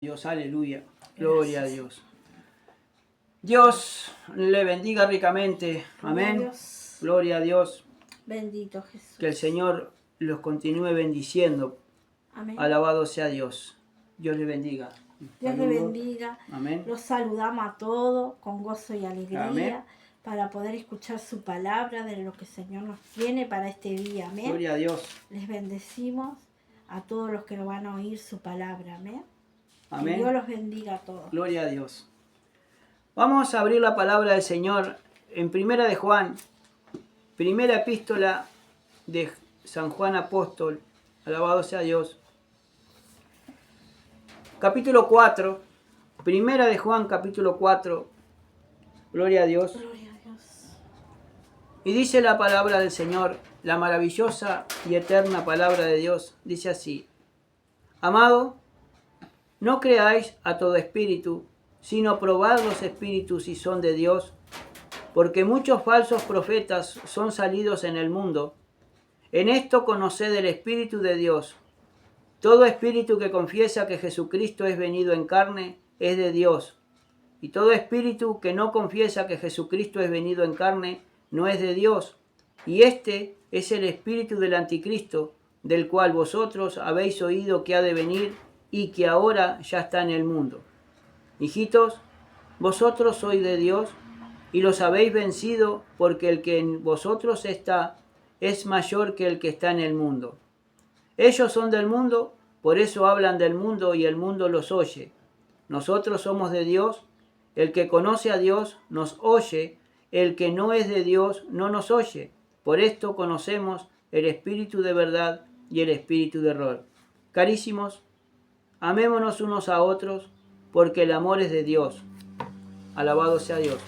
Dios, aleluya, gloria a Dios. Dios le bendiga ricamente, amén. Gloria a Dios. Bendito Jesús. Que el Señor los continúe bendiciendo. Amén. Alabado sea Dios. Dios le bendiga. Dios le bendiga. Amén. Los saludamos a todos con gozo y alegría. Amén. Para poder escuchar su palabra de lo que el Señor nos tiene para este día. Amén. Gloria a Dios. Les bendecimos a todos los que nos van a oír su palabra. Amén. Amén. Que Dios los bendiga a todos. Gloria a Dios. Vamos a abrir la palabra del Señor en Primera de Juan, primera epístola de San Juan Apóstol, alabado sea Dios. Capítulo 4, Primera de Juan, capítulo 4, gloria a Dios. Gloria a Dios. Y dice la palabra del Señor, la maravillosa y eterna palabra de Dios, dice así: Amado, no creáis a todo espíritu, sino probad los espíritus si son de Dios, porque muchos falsos profetas son salidos en el mundo. En esto conoced el Espíritu de Dios. Todo espíritu que confiesa que Jesucristo es venido en carne es de Dios, y todo espíritu que no confiesa que Jesucristo es venido en carne no es de Dios. Y este es el espíritu del anticristo, del cual vosotros habéis oído que ha de venir y que ahora ya está en el mundo. Hijitos, vosotros sois de Dios y los habéis vencido, porque el que en vosotros está es mayor que el que está en el mundo. Ellos son del mundo, por eso hablan del mundo y el mundo los oye. Nosotros somos de Dios, el que conoce a Dios nos oye, el que no es de Dios no nos oye. Por esto conocemos el espíritu de verdad y el espíritu de error. Carísimos, amémonos unos a otros, porque el amor es de Dios. Alabado sea Dios.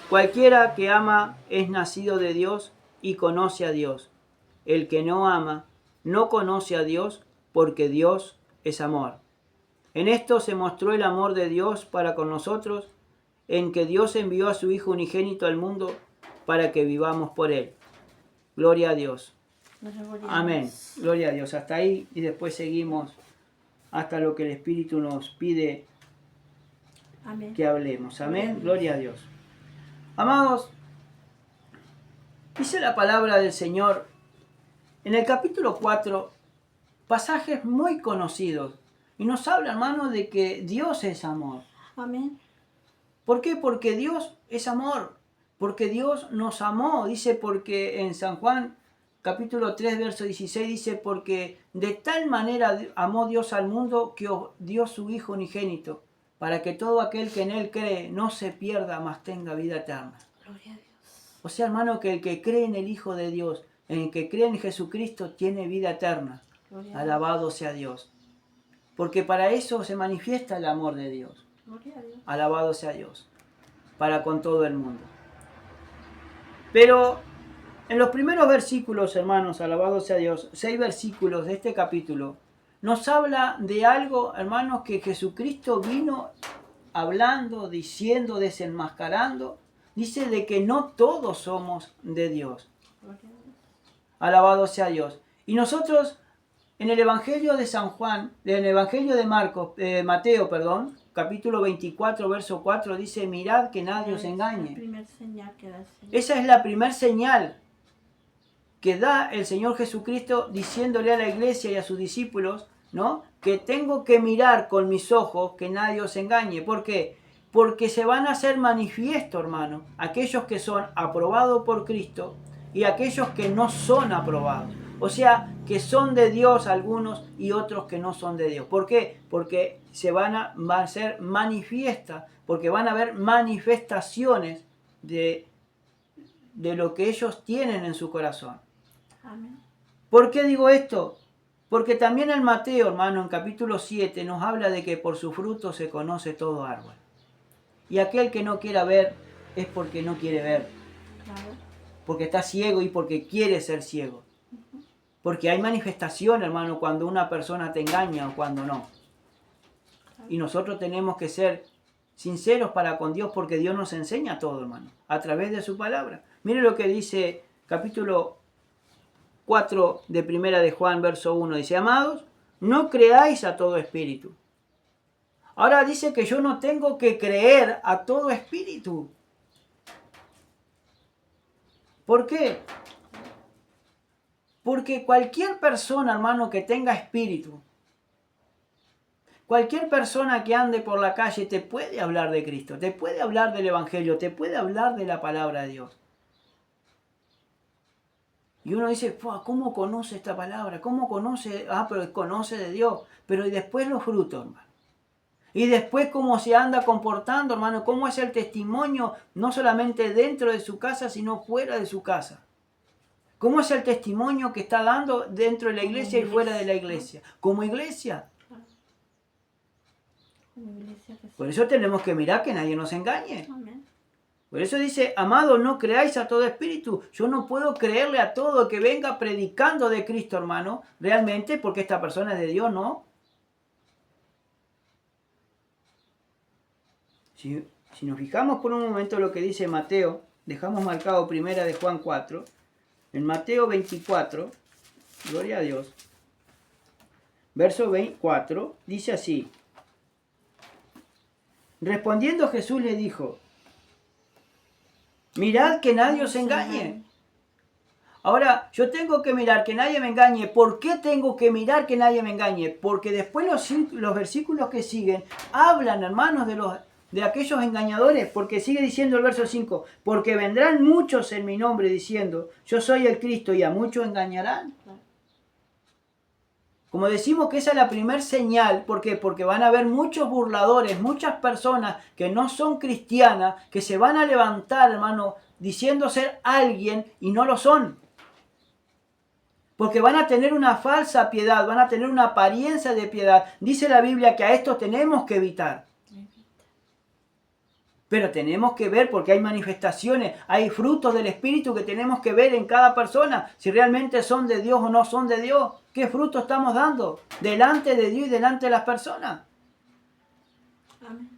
Cualquiera que ama es nacido de Dios y conoce a Dios. El que no ama no conoce a Dios, porque Dios es amor. En esto se mostró el amor de Dios para con nosotros, en que Dios envió a su Hijo unigénito al mundo para que vivamos por Él. Gloria a Dios. Amén. Gloria a Dios. Hasta ahí y después seguimos hasta lo que el Espíritu nos pide que hablemos. Amén. Gloria a Dios. Amados, dice la palabra del Señor en el capítulo 4, pasajes muy conocidos. Y nos habla, hermano, de que Dios es amor. Amén. ¿Por qué? Porque Dios es amor. Porque Dios nos amó. Dice porque en San Juan capítulo 3, verso 16 dice: porque de tal manera amó Dios al mundo que dio su Hijo unigénito, para que todo aquel que en Él cree no se pierda, mas tenga vida eterna. Gloria a Dios. O sea, hermano, que el que cree en el Hijo de Dios, en el que cree en Jesucristo, tiene vida eterna. Alabado sea Dios. Porque para eso se manifiesta el amor de Dios. Gloria a Dios. Alabado sea Dios. Para con todo el mundo. Pero en los primeros versículos, hermanos, alabado sea Dios, 6 versículos de este capítulo, nos habla de algo, hermanos, que Jesucristo vino hablando, diciendo, desenmascarando. Dice de que no todos somos de Dios. Alabado sea Dios. Y nosotros, en el Evangelio de San Juan, en el Evangelio de Mateo, capítulo 24, verso 4, dice: mirad que nadie os engañe. Esa es la primer señal que da el Señor Jesucristo diciéndole a la iglesia y a sus discípulos, ¿no?, que tengo que mirar con mis ojos que nadie os engañe. ¿Por qué? Porque se van a hacer manifiesto, hermano, aquellos que son aprobados por Cristo y aquellos que no son aprobados. O sea, que son de Dios algunos y otros que no son de Dios. ¿Por qué? Porque van a ser manifiestas, porque van a haber manifestaciones de lo que ellos tienen en su corazón. Amén. ¿Por qué digo esto? Porque también en Mateo, hermano, en capítulo 7, nos habla de que por su fruto se conoce todo árbol. Y aquel que no quiera ver es porque no quiere ver. Claro. Porque está ciego y porque quiere ser ciego. Porque hay manifestación, hermano, cuando una persona te engaña o cuando no. Y nosotros tenemos que ser sinceros para con Dios, porque Dios nos enseña todo, hermano, a través de su palabra. Mire lo que dice capítulo 4 de Primera de Juan, verso 1. Dice: amados, no creáis a todo espíritu, Ahora dice que yo no tengo que creer a todo espíritu. ¿Por qué? Porque cualquier persona, hermano, que tenga espíritu, cualquier persona que ande por la calle te puede hablar de Cristo, te puede hablar del Evangelio, te puede hablar de la palabra de Dios. Y uno dice, ¿cómo conoce esta palabra? ¿Cómo conoce? Pero conoce de Dios. Pero y después los frutos, hermano. Y después cómo se anda comportando, hermano. Cómo es el testimonio, no solamente dentro de su casa, sino fuera de su casa. ¿Cómo es el testimonio que está dando dentro de la iglesia y fuera de la iglesia? Como iglesia. Por eso tenemos que mirar que nadie nos engañe. Amén. Por eso dice, amados, no creáis a todo espíritu. Yo no puedo creerle a todo que venga predicando de Cristo, hermano, realmente, porque esta persona es de Dios, ¿no? Si nos fijamos por un momento lo que dice Mateo, dejamos marcado primera de Juan 4, en Mateo 24, gloria a Dios, verso 24, dice así, respondiendo Jesús le dijo, mirad que nadie os engañe. Ahora, yo tengo que mirar que nadie me engañe. ¿Por qué tengo que mirar que nadie me engañe? Porque después los versículos que siguen hablan, hermanos, de aquellos engañadores. Porque sigue diciendo el verso 5, porque vendrán muchos en mi nombre diciendo, yo soy el Cristo, y a muchos engañarán. Como decimos que esa es la primer señal, ¿por qué? Porque van a haber muchos burladores, muchas personas que no son cristianas, que se van a levantar, hermano, diciendo ser alguien y no lo son. Porque van a tener una falsa piedad, van a tener una apariencia de piedad. Dice la Biblia que a esto tenemos que evitar. Pero tenemos que ver porque hay manifestaciones, hay frutos del Espíritu que tenemos que ver en cada persona, si realmente son de Dios o no son de Dios. ¿Qué fruto estamos dando delante de Dios y delante de las personas? Amén.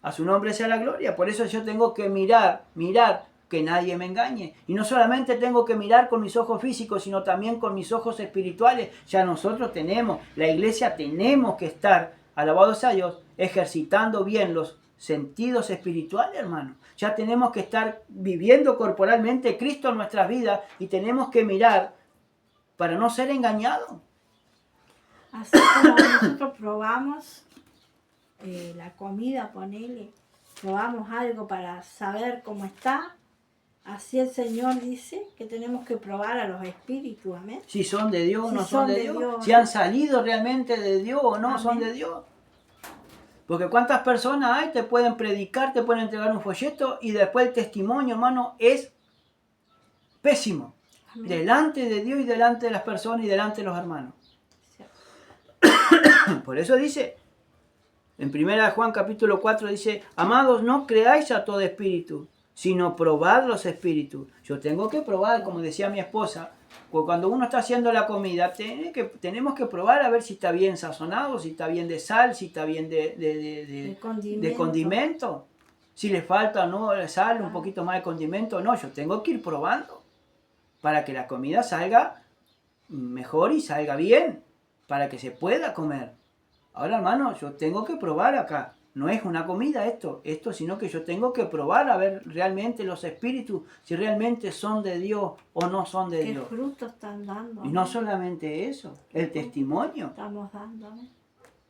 A su nombre sea la gloria. Por eso yo tengo que mirar que nadie me engañe. Y no solamente tengo que mirar con mis ojos físicos, sino también con mis ojos espirituales. Ya nosotros tenemos, la iglesia tenemos que estar, alabados a Dios, ejercitando bien los sentidos espirituales, hermano. Ya tenemos que estar viviendo corporalmente Cristo en nuestras vidas y tenemos que mirar para no ser engañados. Así como nosotros probamos la comida, ponele, probamos algo para saber cómo está, así el Señor dice que tenemos que probar a los espíritus, amén. Si son de Dios o no son de Dios. Si han salido realmente de Dios o no son de Dios. Porque cuántas personas hay, te pueden predicar, te pueden entregar un folleto y después el testimonio, hermano, es pésimo. Amén. Delante de Dios y delante de las personas y delante de los hermanos. Por eso dice, en 1 Juan capítulo 4 dice, amados, no creáis a todo espíritu, sino probad los espíritus. Yo tengo que probar, como decía mi esposa, cuando uno está haciendo la comida, tenemos que probar a ver si está bien sazonado, si está bien de sal, si está bien de condimento. Si le falta o no sal, un poquito más de condimento, no, yo tengo que ir probando para que la comida salga mejor y salga bien, para que se pueda comer. Ahora, hermano, yo tengo que probar acá. No es una comida esto, sino que yo tengo que probar a ver realmente los espíritus, si realmente son de Dios o no son de Dios. ¿Qué frutos están dando? Y no solamente eso, el testimonio. Estamos dando.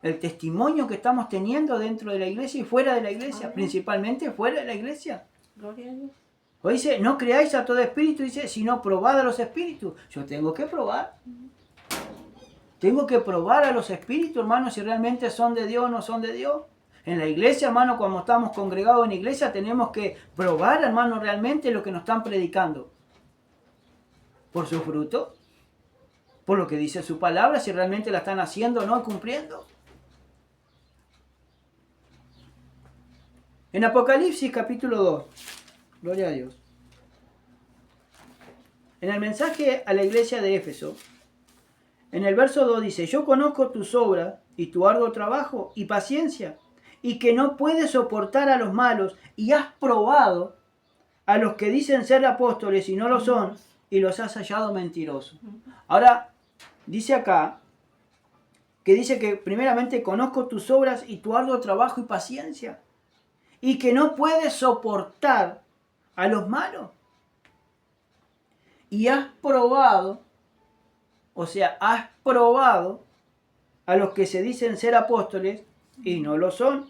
El testimonio que estamos teniendo dentro de la iglesia y fuera de la iglesia, principalmente fuera de la iglesia. Gloria a Dios. O dice, no creáis a todo espíritu, dice, sino probad a los espíritus. Yo tengo que probar. Tengo que probar a los espíritus, hermanos, si realmente son de Dios o no son de Dios. En la iglesia, hermano, cuando estamos congregados en la iglesia, tenemos que probar, hermano, realmente lo que nos están predicando. Por su fruto, por lo que dice su palabra, si realmente la están haciendo o no, cumpliendo. En Apocalipsis capítulo 2, gloria a Dios. En el mensaje a la iglesia de Éfeso, en el verso 2 dice, yo conozco tus obras y tu arduo trabajo y paciencia, y que no puedes soportar a los malos, y has probado a los que dicen ser apóstoles y no lo son, y los has hallado mentirosos. Ahora, dice acá, que dice que primeramente conozco tus obras y tu arduo trabajo y paciencia, y que no puedes soportar a los malos. Y has probado a los que se dicen ser apóstoles y no lo son,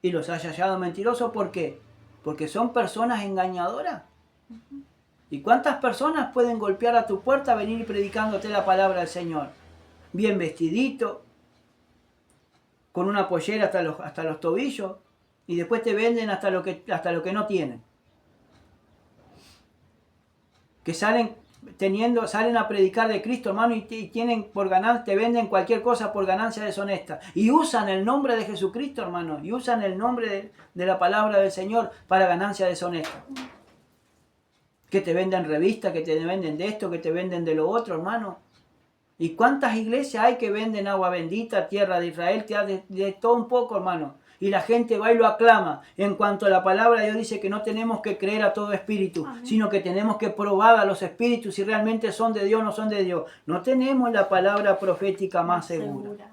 y los has hallado mentirosos. ¿Por qué? Porque son personas engañadoras. ¿Y cuántas personas pueden golpear a tu puerta, venir predicándote la palabra del Señor? Bien vestidito, con una pollera hasta los tobillos, y después te venden hasta lo que no tienen. Que salen a predicar de Cristo, hermano, y tienen por ganancia, te venden cualquier cosa por ganancia deshonesta. Y usan el nombre de Jesucristo, hermano, y usan el nombre de la palabra del Señor para ganancia deshonesta. Que te venden revistas, que te venden de esto, que te venden de lo otro, hermano. ¿Y cuántas iglesias hay que venden agua bendita, tierra de Israel, de todo un poco, hermano? Y la gente va y lo aclama. En cuanto a la palabra de Dios dice que no tenemos que creer a todo espíritu, sino que tenemos que probar a los espíritus si realmente son de Dios o no son de Dios. No tenemos la palabra profética más segura.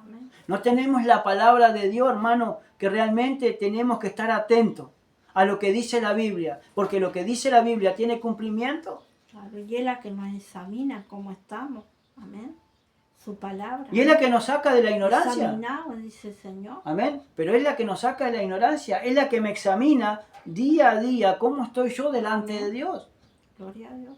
No tenemos la palabra de Dios, hermano, que realmente tenemos que estar atentos a lo que dice la Biblia, porque lo que dice la Biblia tiene cumplimiento. Claro, y es la que nos examina cómo estamos. Amén. Su palabra. Y es la que nos saca de la ignorancia. Examinado, dice el Señor. Amén. Pero es la que nos saca de la ignorancia. Es la que me examina día a día cómo estoy yo delante de Dios. Gloria a Dios.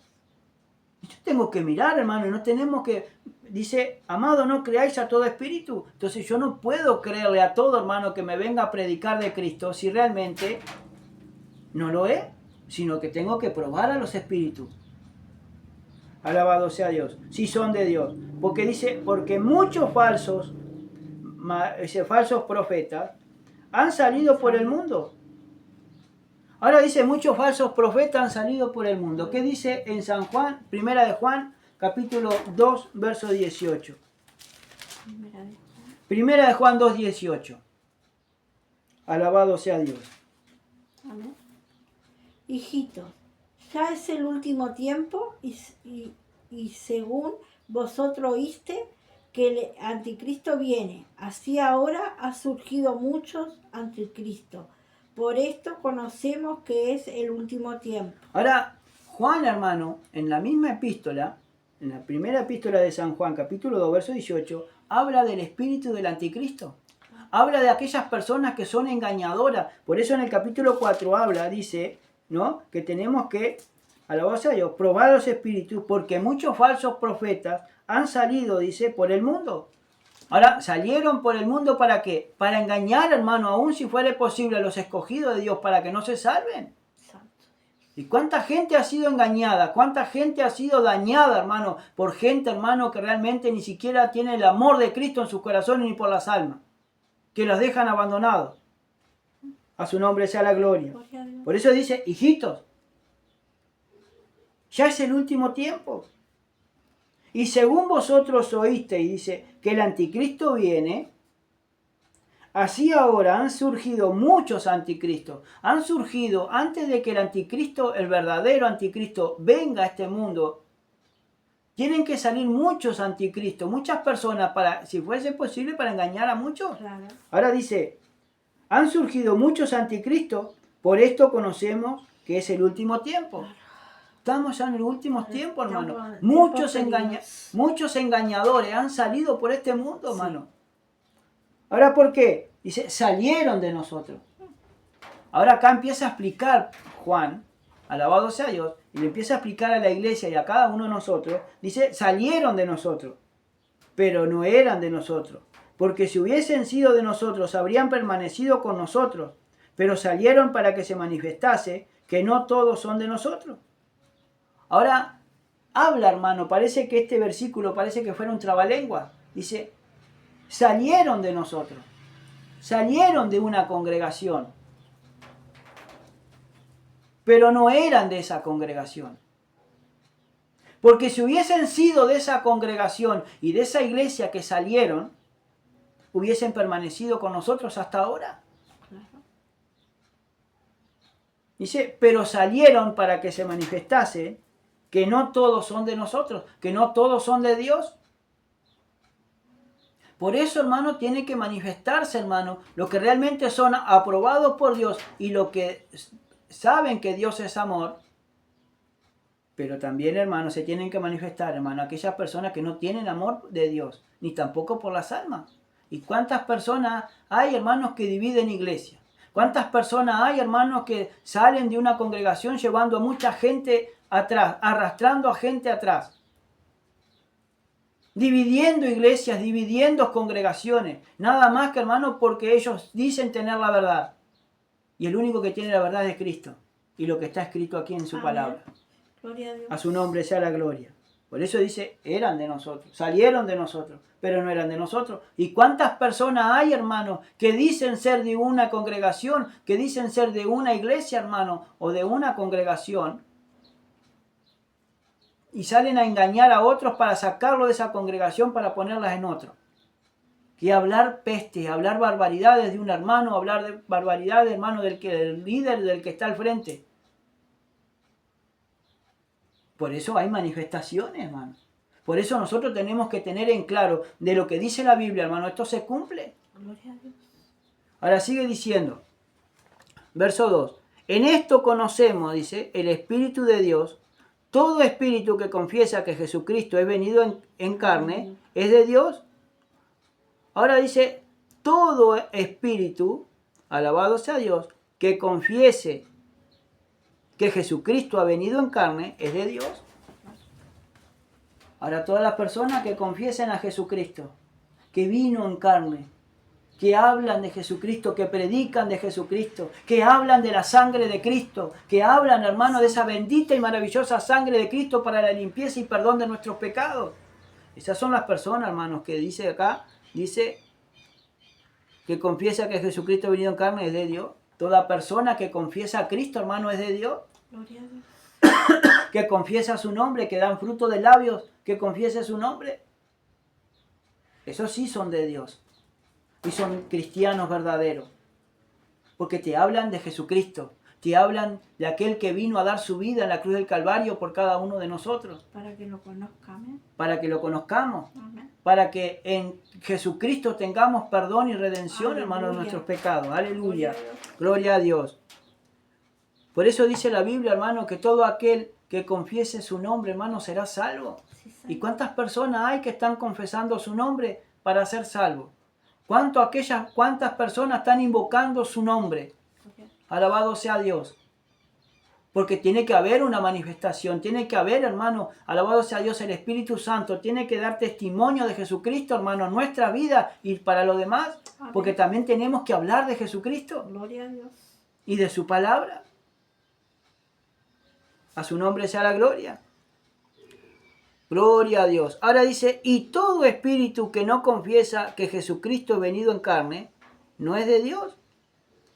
Y yo tengo que mirar, hermano, y no tenemos que... Dice, amado, no creáis a todo espíritu. Entonces yo no puedo creerle a todo, hermano, que me venga a predicar de Cristo si realmente no lo es, sino que tengo que probar a los espíritus. Alabado sea Dios, si son de Dios. Porque dice, porque muchos falsos profetas han salido por el mundo. Ahora dice, muchos falsos profetas han salido por el mundo. ¿Qué dice en San Juan, primera de Juan, capítulo 2, verso 18? Primera de Juan 2, 18. Alabado sea Dios. Amén. Hijitos, ya es el último tiempo y según vosotros oíste que el anticristo viene, así ahora ha surgido muchos anticristos. Por esto conocemos que es el último tiempo. Ahora, Juan, hermano, en la misma epístola, en la primera epístola de San Juan, capítulo 2, verso 18, habla del espíritu del anticristo. Habla de aquellas personas que son engañadoras. Por eso en el capítulo 4 habla, dice, ¿no?, que tenemos que, alabarse a Dios, probar los espíritus, porque muchos falsos profetas han salido, dice, por el mundo. Ahora, salieron por el mundo ¿para qué? Para engañar, hermano, aún si fuera posible a los escogidos de Dios, para que no se salven. ¿Y cuánta gente ha sido engañada? ¿Cuánta gente ha sido dañada, hermano? Por gente, hermano, que realmente ni siquiera tiene el amor de Cristo en sus corazones ni por las almas. Que los dejan abandonados. A su nombre sea la gloria. Por eso dice, hijitos, ya es el último tiempo. Y según vosotros oísteis, dice, que el anticristo viene, así ahora han surgido muchos anticristos. Han surgido antes de que el anticristo, el verdadero anticristo, venga a este mundo. Tienen que salir muchos anticristos, muchas personas, para, si fuese posible, para engañar a muchos. Claro. Ahora dice, han surgido muchos anticristos, por esto conocemos que es el último tiempo. Claro. Estamos ya en el último tiempo, hermano. Muchos engañadores han salido por este mundo, hermano. Ahora, ¿por qué? Dice, salieron de nosotros. Ahora acá empieza a explicar Juan, alabado sea Dios, y le empieza a explicar a la iglesia y a cada uno de nosotros, dice, salieron de nosotros, pero no eran de nosotros. Porque si hubiesen sido de nosotros, habrían permanecido con nosotros, pero salieron para que se manifestase que no todos son de nosotros. Ahora, habla, hermano, parece que este versículo parece que fuera un trabalengua. Dice, salieron de nosotros, salieron de una congregación, pero no eran de esa congregación. Porque si hubiesen sido de esa congregación y de esa iglesia que salieron, hubiesen permanecido con nosotros hasta ahora. Dice, pero salieron para que se manifestase que no todos son de nosotros, que no todos son de Dios. Por eso, hermano, tiene que manifestarse, hermano, lo que realmente son aprobados por Dios y lo que saben que Dios es amor. Pero también, hermano, se tienen que manifestar, hermano, aquellas personas que no tienen amor de Dios, ni tampoco por las almas. ¿Y cuántas personas hay, hermanos, que dividen iglesia? ¿Cuántas personas hay, hermanos, que salen de una congregación llevando a mucha gente atrás, arrastrando a gente atrás? Dividiendo iglesias, dividiendo congregaciones. Nada más que, hermanos, porque ellos dicen tener la verdad. Y el único que tiene la verdad es Cristo. Y lo que está escrito aquí en su palabra. Gloria a Dios. A su nombre sea la gloria. Por eso dice, eran de nosotros, salieron de nosotros, pero no eran de nosotros. ¿Y cuántas personas hay, hermano, que dicen ser de una congregación, que dicen ser de una iglesia, hermano, o de una congregación, y salen a engañar a otros para sacarlo de esa congregación para ponerlas en otro? Que hablar peste, hablar barbaridades de un hermano, hablar de barbaridades, hermano, del líder, del que está al frente. Por eso hay manifestaciones, hermano. Por eso nosotros tenemos que tener en claro de lo que dice la Biblia, hermano. Esto se cumple. Gloria a Dios. Ahora sigue diciendo, verso 2. En esto conocemos, dice, el Espíritu de Dios. Todo espíritu que confiesa que Jesucristo es venido en carne es de Dios. Ahora dice, todo espíritu, alabado sea Dios, que confiese que Jesucristo ha venido en carne es de Dios. Ahora todas las personas que confiesen a Jesucristo, que vino en carne, que hablan de Jesucristo, que predican de Jesucristo, que hablan de la sangre de Cristo, que hablan, hermano, de esa bendita y maravillosa sangre de Cristo para la limpieza y perdón de nuestros pecados. Esas son las personas, hermanos, que dice acá, dice que confiesa que Jesucristo ha venido en carne es de Dios. Toda persona que confiesa a Cristo, hermano, es de Dios. Gloria a Dios. Que confiesa su nombre, que dan fruto de labios, que confiese su nombre. Esos sí son de Dios. Y son cristianos verdaderos. Porque te hablan de Jesucristo. Te hablan de aquel que vino a dar su vida en la cruz del Calvario por cada uno de nosotros. Para que lo conozcan. Para que lo conozcamos. Amén. Para que en Jesucristo tengamos perdón y redención, Aleluya. hermanos, de nuestros pecados. Aleluya. Gloria a Dios. Gloria a Dios. Por eso dice la Biblia, hermano, que todo aquel que confiese su nombre, hermano, será salvo. Sí, Señor. ¿Y cuántas personas hay que están confesando su nombre para ser salvos? ¿Cuántas personas están invocando su nombre? Alabado sea Dios. Porque tiene que haber una manifestación, tiene que haber, hermano, alabado sea Dios, el Espíritu Santo, tiene que dar testimonio de Jesucristo, hermano, en nuestra vida y para los demás, Amén. porque también tenemos que hablar de Jesucristo Gloria a Dios. y de su palabra. A su nombre sea la gloria. Gloria a Dios. Ahora dice, y todo espíritu que no confiesa que Jesucristo es venido en carne, no es de Dios.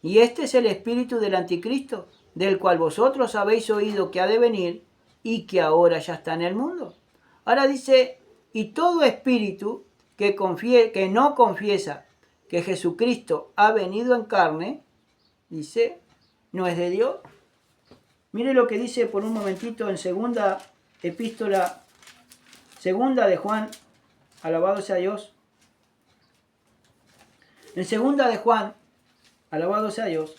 Y este es el espíritu del anticristo, del cual vosotros habéis oído que ha de venir y que ahora ya está en el mundo. Ahora dice, y todo espíritu que no confiesa que Jesucristo ha venido en carne, dice, no es de Dios. Mire lo que dice por un momentito en segunda epístola, segunda de Juan, alabado sea Dios. En segunda de Juan, alabado sea Dios.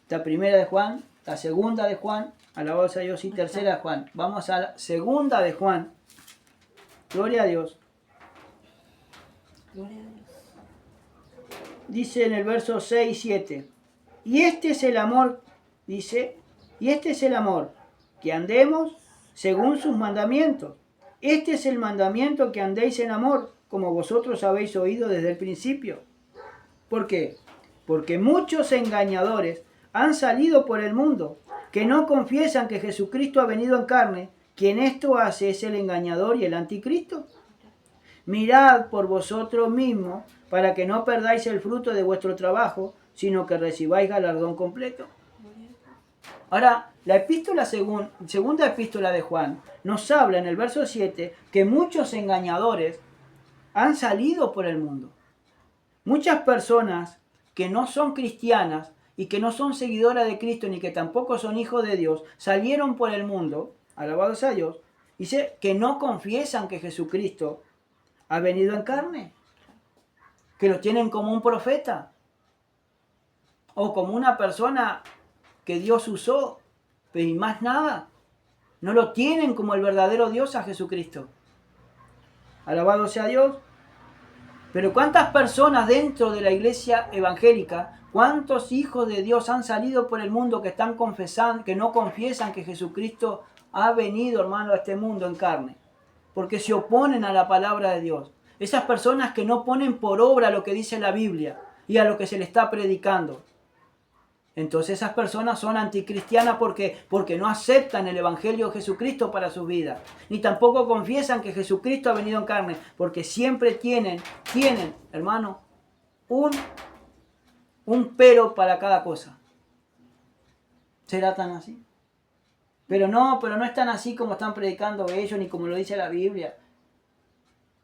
La primera de Juan, la segunda de Juan, alabado sea Dios, y tercera de Juan. Vamos a la segunda de Juan. Gloria a Dios. Gloria a Dios. Dice en el verso 6 y 7. Y este es el amor, dice, y este es el amor, que andemos según sus mandamientos. Este es el mandamiento, que andéis en amor, como vosotros habéis oído desde el principio. ¿Por qué? Porque muchos engañadores han salido por el mundo, que no confiesan que Jesucristo ha venido en carne. Quien esto hace es el engañador y el anticristo. Mirad por vosotros mismos, para que no perdáis el fruto de vuestro trabajo, sino que recibáis galardón completo. Ahora, la segunda epístola de Juan nos habla en el verso 7 que muchos engañadores han salido por el mundo. Muchas personas que no son cristianas y que no son seguidoras de Cristo ni que tampoco son hijos de Dios, salieron por el mundo, alabados a Dios, dice que no confiesan que Jesucristo ha venido en carne. que lo tienen como un profeta o como una persona que Dios usó, pero y más nada. No lo tienen como el verdadero Dios a Jesucristo. Alabado sea Dios. Pero ¿cuántas personas dentro de la iglesia evangélica, cuántos hijos de Dios han salido por el mundo que están confesando, que no confiesan que Jesucristo ha venido, hermano, a este mundo en carne? Porque se oponen a la palabra de Dios. Esas personas que no ponen por obra lo que dice la Biblia y a lo que se le está predicando. Entonces esas personas son anticristianas porque no aceptan el Evangelio de Jesucristo para sus vidas. Ni tampoco confiesan que Jesucristo ha venido en carne. Porque siempre tienen, hermano, un pero para cada cosa. ¿Será tan así? Pero no es tan así como están predicando ellos, ni como lo dice la Biblia.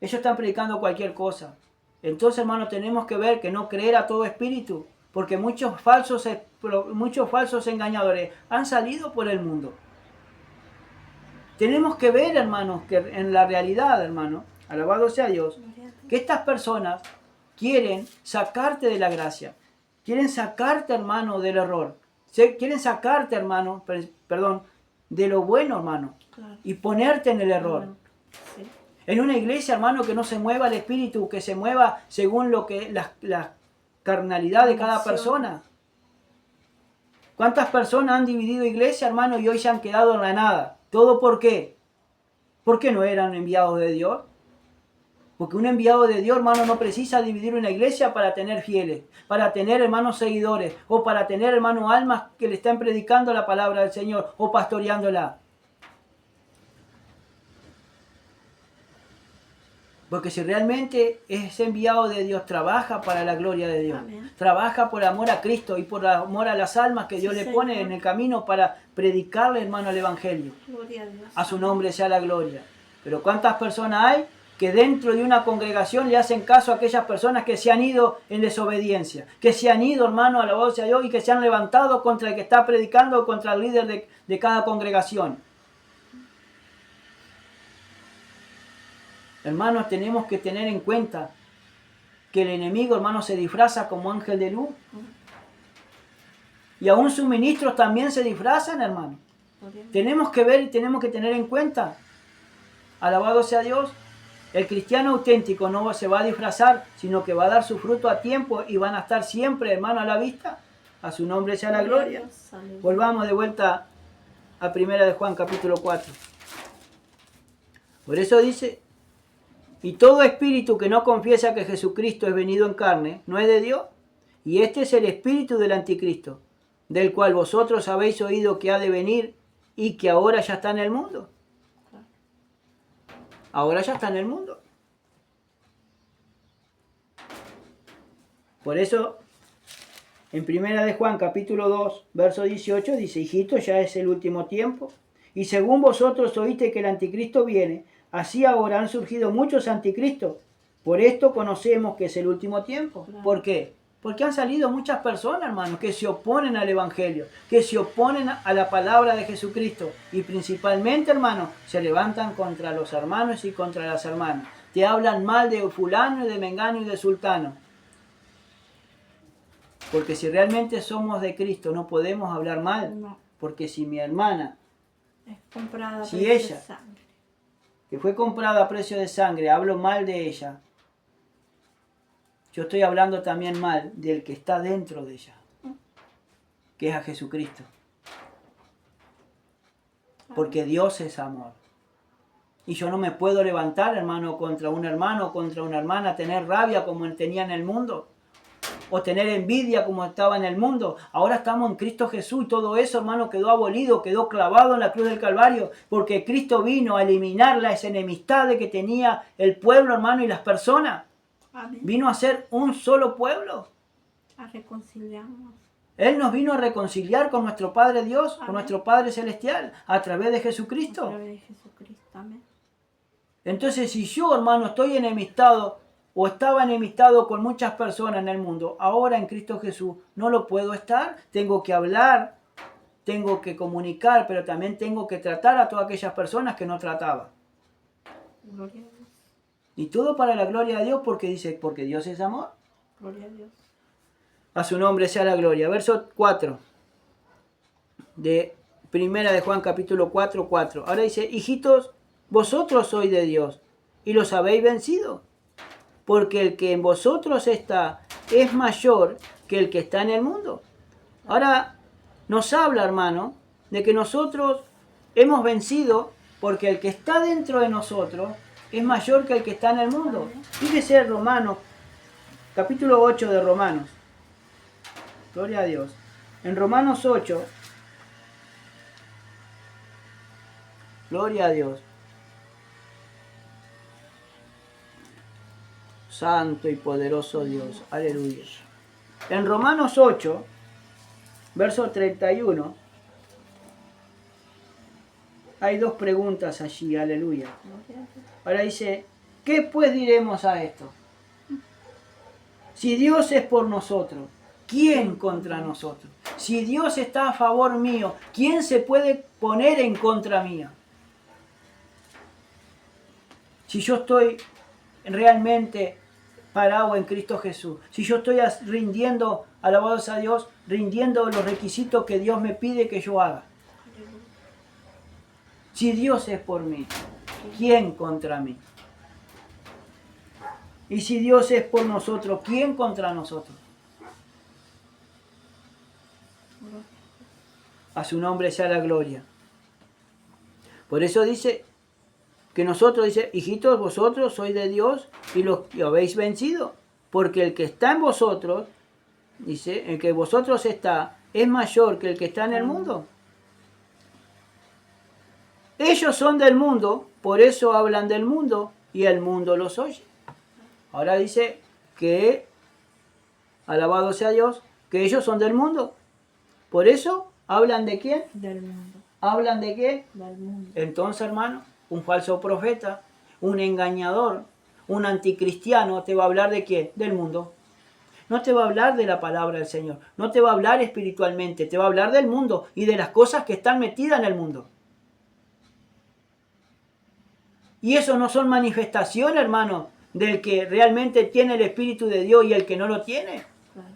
Ellos están predicando cualquier cosa. Entonces, hermano, tenemos que ver que no creer a todo espíritu. Porque muchos falsos engañadores han salido por el mundo. Tenemos que ver, hermanos, que en la realidad, hermano, alabado sea Dios, que estas personas quieren sacarte de la gracia. Quieren sacarte, hermano, del error. Quieren sacarte, hermano, de lo bueno, hermano. Claro. Y ponerte en el error. Sí. En una iglesia, hermano, que no se mueva el espíritu, que se mueva según lo que la carnalidad de cada persona. ¿Cuántas personas han dividido iglesia, hermano, y hoy se han quedado en la nada? ¿Todo por qué? ¿Por qué no eran enviados de Dios? Porque un enviado de Dios, hermano, no precisa dividir una iglesia para tener fieles, para tener, hermanos, seguidores, o para tener, hermanos, almas que le estén predicando la palabra del Señor o pastoreándola. Porque si realmente ese enviado de Dios trabaja para la gloria de Dios, amén, trabaja por amor a Cristo y por amor a las almas que Dios le pone en el camino para predicarle, hermano, el Evangelio. Gloria a Dios. A su nombre sea la gloria. Pero ¿cuántas personas hay que dentro de una congregación le hacen caso a aquellas personas que se han ido en desobediencia? Que se han ido, hermano, a la voz de Dios y que se han levantado contra el que está predicando, contra el líder de cada congregación. Hermanos, tenemos que tener en cuenta que el enemigo, hermano, se disfraza como ángel de luz. Y aún sus ministros también se disfrazan, hermano. Tenemos que ver y tenemos que tener en cuenta. Alabado sea Dios. El cristiano auténtico no se va a disfrazar, sino que va a dar su fruto a tiempo y van a estar siempre, hermano, a la vista. A su nombre sea la gloria. Volvamos de vuelta a 1 de Juan, capítulo 4. Por eso dice: y todo espíritu que no confiesa que Jesucristo es venido en carne, no es de Dios. Y este es el espíritu del anticristo, del cual vosotros habéis oído que ha de venir y que ahora ya está en el mundo. Ahora ya está en el mundo. Por eso, en 1 de Juan, capítulo 2, verso 18, dice: hijitos, ya es el último tiempo. Y según vosotros oíste que el anticristo viene, así ahora han surgido muchos anticristos. Por esto conocemos que es el último tiempo. Claro. ¿Por qué? Porque han salido muchas personas, hermanos, que se oponen al Evangelio, que se oponen a la palabra de Jesucristo. Y principalmente, hermanos, se levantan contra los hermanos y contra las hermanas. Te hablan mal de fulano y de mengano y de sultano. Porque si realmente somos de Cristo, no podemos hablar mal. No. Porque si mi hermana, es comprada, si ella, que fue comprada a precio de sangre, hablo mal de ella, yo estoy hablando también mal del que está dentro de ella, que es a Jesucristo. Porque Dios es amor. Y yo no me puedo levantar, hermano, contra un hermano, contra una hermana, tener rabia como tenía en el mundo, o tener envidia como estaba en el mundo. Ahora estamos en Cristo Jesús y todo eso, hermano, quedó abolido, quedó clavado en la cruz del Calvario, porque Cristo vino a eliminar las enemistades que tenía el pueblo, hermano, y las personas. Amén. Vino a ser un solo pueblo. A reconciliarnos. Él nos vino a reconciliar con nuestro Padre Dios, amén, con nuestro Padre Celestial, a través de Jesucristo. A través de Jesucristo, amén. Entonces, si yo, hermano, estoy enemistado o estaba enemistado con muchas personas en el mundo, ahora en Cristo Jesús no lo puedo estar. Tengo que hablar, tengo que comunicar, pero también tengo que tratar a todas aquellas personas que no trataba. Gloria a Dios. Y todo para la gloria de Dios, porque dice, porque Dios es amor. Gloria a Dios. A su nombre sea la gloria. Verso 4 de Primera de Juan capítulo 4, 4. Ahora dice, hijitos, vosotros sois de Dios y los habéis vencido, porque el que en vosotros está es mayor que el que está en el mundo. Ahora nos habla, hermano, de que nosotros hemos vencido porque el que está dentro de nosotros es mayor que el que está en el mundo. Fíjese en Romanos, capítulo 8 de Romanos. Gloria a Dios. En Romanos 8, gloria a Dios. Santo y poderoso Dios. Aleluya. En Romanos 8, verso 31, hay dos preguntas allí. Aleluya. Ahora dice, ¿qué pues diremos a esto? Si Dios es por nosotros, ¿quién contra nosotros? Si Dios está a favor mío, ¿quién se puede poner en contra mía? Si yo estoy realmente parado en Cristo Jesús, si yo estoy rindiendo, alabados a Dios, rindiendo los requisitos que Dios me pide que yo haga. Si Dios es por mí, ¿quién contra mí? Y si Dios es por nosotros, ¿quién contra nosotros? A su nombre sea la gloria. Por eso dice que nosotros, dice, hijitos, vosotros sois de Dios y los habéis vencido. Porque el que está en vosotros, dice, el que en vosotros está, es mayor que el que está en el mundo. Ellos son del mundo, por eso hablan del mundo y el mundo los oye. Ahora dice que, alabado sea Dios, que ellos son del mundo. Por eso, ¿hablan de quién? Del mundo. ¿Hablan de qué? Del mundo. Entonces, hermano, un falso profeta, un engañador, un anticristiano, ¿te va a hablar de qué? Del mundo. No te va a hablar de la palabra del Señor. No te va a hablar espiritualmente. Te va a hablar del mundo y de las cosas que están metidas en el mundo. Y eso no son manifestaciones, hermano, del que realmente tiene el Espíritu de Dios y el que no lo tiene. Claro.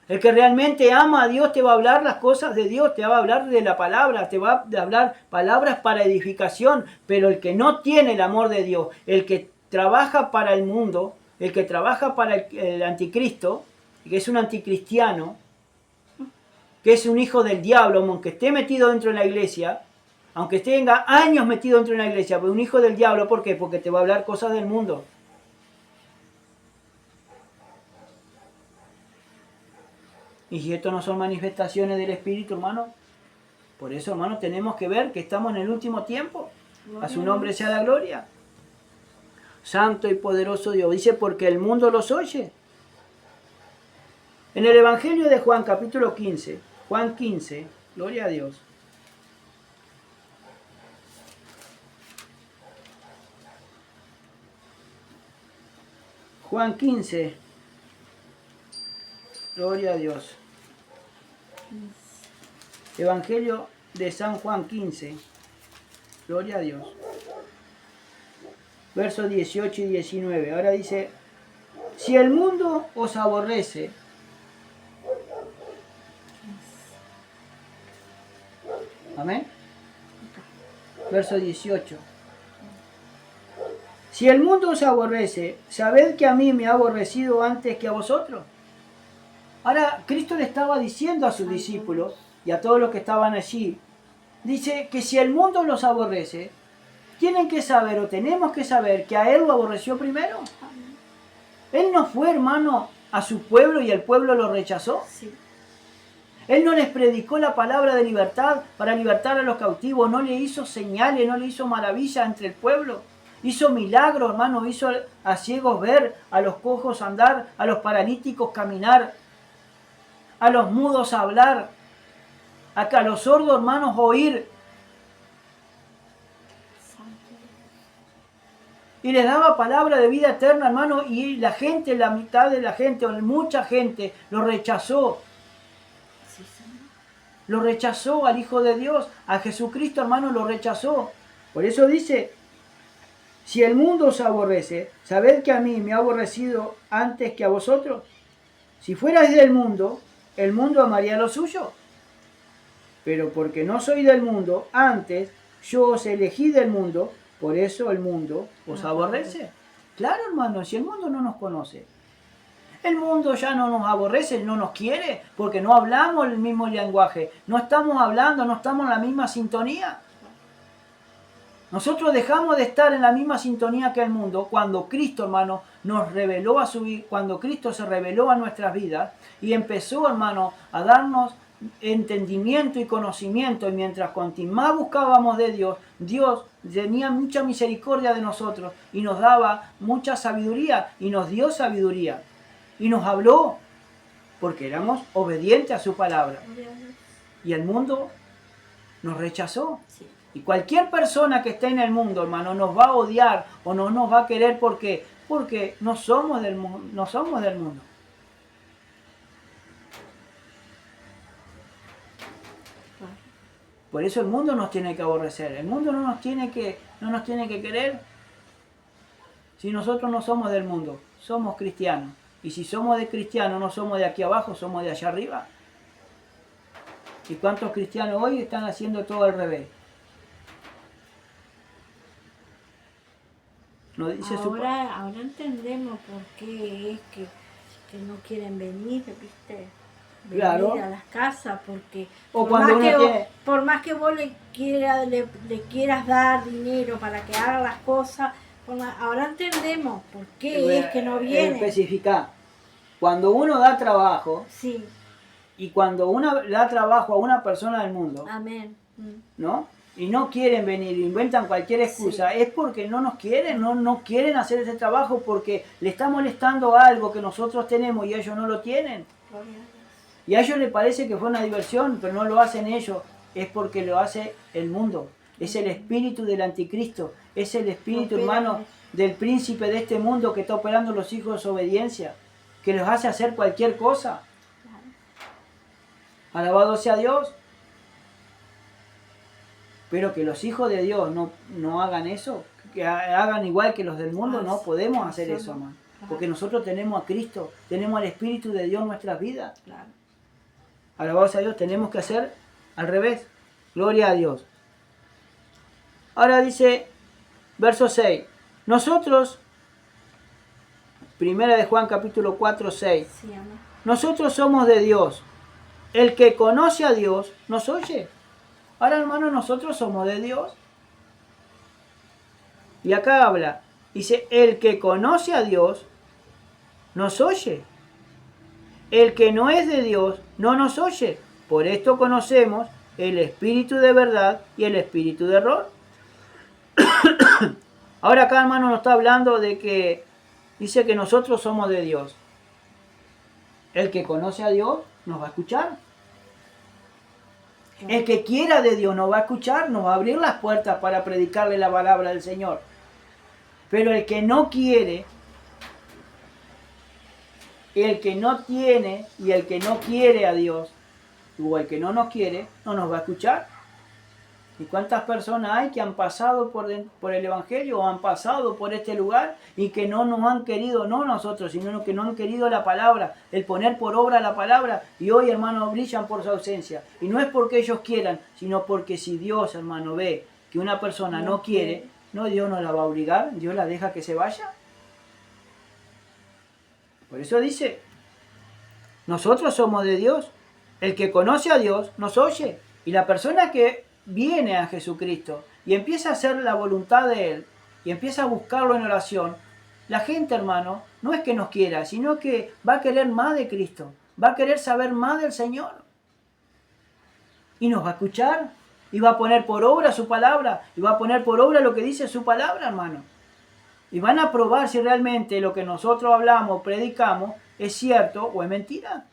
El que realmente ama a Dios te va a hablar las cosas de Dios, te va a hablar de la palabra, te va a hablar palabras para edificación, pero el que no tiene el amor de Dios, el que trabaja para el mundo, el que trabaja para el anticristo, que es un anticristiano, que es un hijo del diablo, aunque esté metido dentro de la iglesia, aunque tenga años metido dentro de una iglesia, pero un hijo del diablo, ¿por qué? Porque te va a hablar cosas del mundo. Y si esto no son manifestaciones del Espíritu, hermano, por eso, hermano, tenemos que ver que estamos en el último tiempo. A su nombre sea la gloria. Santo y poderoso Dios. Dice, porque el mundo los oye. En el Evangelio de Juan, capítulo 15, Juan 15, gloria a Dios. Juan 15, gloria a Dios. Evangelio de San Juan 15, gloria a Dios. Versos 18 y 19. Ahora dice, si el mundo os aborrece, amén. Verso 18. Si el mundo os aborrece, sabed que a mí me ha aborrecido antes que a vosotros. Ahora, Cristo le estaba diciendo a sus discípulos y a todos los que estaban allí, dice que si el mundo los aborrece, tienen que saber o tenemos que saber que a Él lo aborreció primero. Él no fue, hermano, a su pueblo y el pueblo lo rechazó. Sí. Él no les predicó la palabra de libertad para libertar a los cautivos, no le hizo señales, no le hizo maravillas entre el pueblo. Hizo milagros, hermano, hizo a ciegos ver, a los cojos andar, a los paralíticos caminar, a los mudos hablar, a los sordos, hermanos, oír. Y les daba palabra de vida eterna, hermano, y la gente, la mitad de la gente, o mucha gente, lo rechazó. Sí, Señor. Lo rechazó al Hijo de Dios, a Jesucristo, hermano, lo rechazó. Por eso dice, Si el mundo os aborrece, sabed que a mí me ha aborrecido antes que a vosotros. Si fuerais del mundo, el mundo amaría lo suyo. Pero porque no soy del mundo, antes yo os elegí del mundo, por eso el mundo os aborrece. Claro, hermano, si el mundo no nos conoce, el mundo ya no nos aborrece, no nos quiere, porque no hablamos el mismo lenguaje, no estamos hablando, no estamos en la misma sintonía. Nosotros dejamos de estar en la misma sintonía que el mundo cuando Cristo, hermano, nos reveló cuando Cristo se reveló a nuestras vidas y empezó, hermano, a darnos entendimiento y conocimiento. Y mientras más buscábamos de Dios, Dios tenía mucha misericordia de nosotros y nos daba mucha sabiduría y nos dio sabiduría y nos habló porque éramos obedientes a su palabra. Y el mundo nos rechazó. Sí. Y cualquier persona que esté en el mundo, hermano, nos va a odiar o no nos va a querer porque no somos del mundo. No somos del mundo. Por eso el mundo nos tiene que aborrecer. El mundo no nos tiene que querer. Si nosotros no somos del mundo, somos cristianos. Y si somos de cristianos, no somos de aquí abajo, somos de allá arriba. ¿Y cuántos cristianos hoy están haciendo todo al revés? ¿No dice ahora entendemos por qué es que no quieren venir, ¿viste? Venir Claro. a las casas, porque O cuando por más que vos le quieras dar dinero para que haga las cosas, ahora entendemos por qué es que no vienen. Especificar. Cuando uno da trabajo, sí. Y cuando uno da trabajo a una persona del mundo, amén, ¿no? Y no quieren venir, inventan cualquier excusa, sí. Es porque no nos quieren, no quieren hacer ese trabajo porque le está molestando algo que nosotros tenemos y ellos no lo tienen. Y a ellos les parece que fue una diversión, pero no lo hacen ellos, es porque lo hace el mundo. Es el espíritu del anticristo, es el espíritu, hermano, del príncipe de este mundo que está operando los hijos de desobediencia, que los hace hacer cualquier cosa. Alabado sea Dios. Pero que los hijos de Dios no hagan eso, que hagan igual que los del mundo, no podemos hacer eso, hermano. Porque nosotros tenemos a Cristo, tenemos al Espíritu de Dios en nuestras vidas. Claro. Alabado sea Dios, tenemos que hacer al revés. Gloria a Dios. Ahora dice, verso 6. Nosotros, primera de Juan capítulo 4, 6. Sí, nosotros somos de Dios. El que conoce a Dios nos oye. Ahora, hermano, nosotros somos de Dios. Y acá habla, dice, el que conoce a Dios nos oye. El que no es de Dios no nos oye. Por esto conocemos el espíritu de verdad y el espíritu de error. Ahora acá, hermano, nos está hablando de que dice que nosotros somos de Dios. El que conoce a Dios nos va a escuchar. El que quiera de Dios nos va a escuchar, nos va a abrir las puertas para predicarle la palabra del Señor. Pero el que no quiere, el que no tiene y el que no quiere a Dios, o el que no nos quiere, no nos va a escuchar. ¿Y cuántas personas hay que han pasado por el Evangelio o han pasado por este lugar y que no nos han querido, no nosotros, sino que no han querido la palabra, el poner por obra la palabra, y hoy, hermano, brillan por su ausencia? Y no es porque ellos quieran, sino porque si Dios, hermano, ve que una persona no quiere, no, Dios no la va a obligar, Dios la deja que se vaya. Por eso dice, nosotros somos de Dios, el que conoce a Dios nos oye, y la persona que viene a Jesucristo y empieza a hacer la voluntad de Él y empieza a buscarlo en oración, la gente, hermano, no es que nos quiera, sino que va a querer más de Cristo, va a querer saber más del Señor y nos va a escuchar y va a poner por obra su palabra y va a poner por obra lo que dice su palabra, hermano, y van a probar si realmente lo que nosotros hablamos, predicamos, es cierto o es mentira.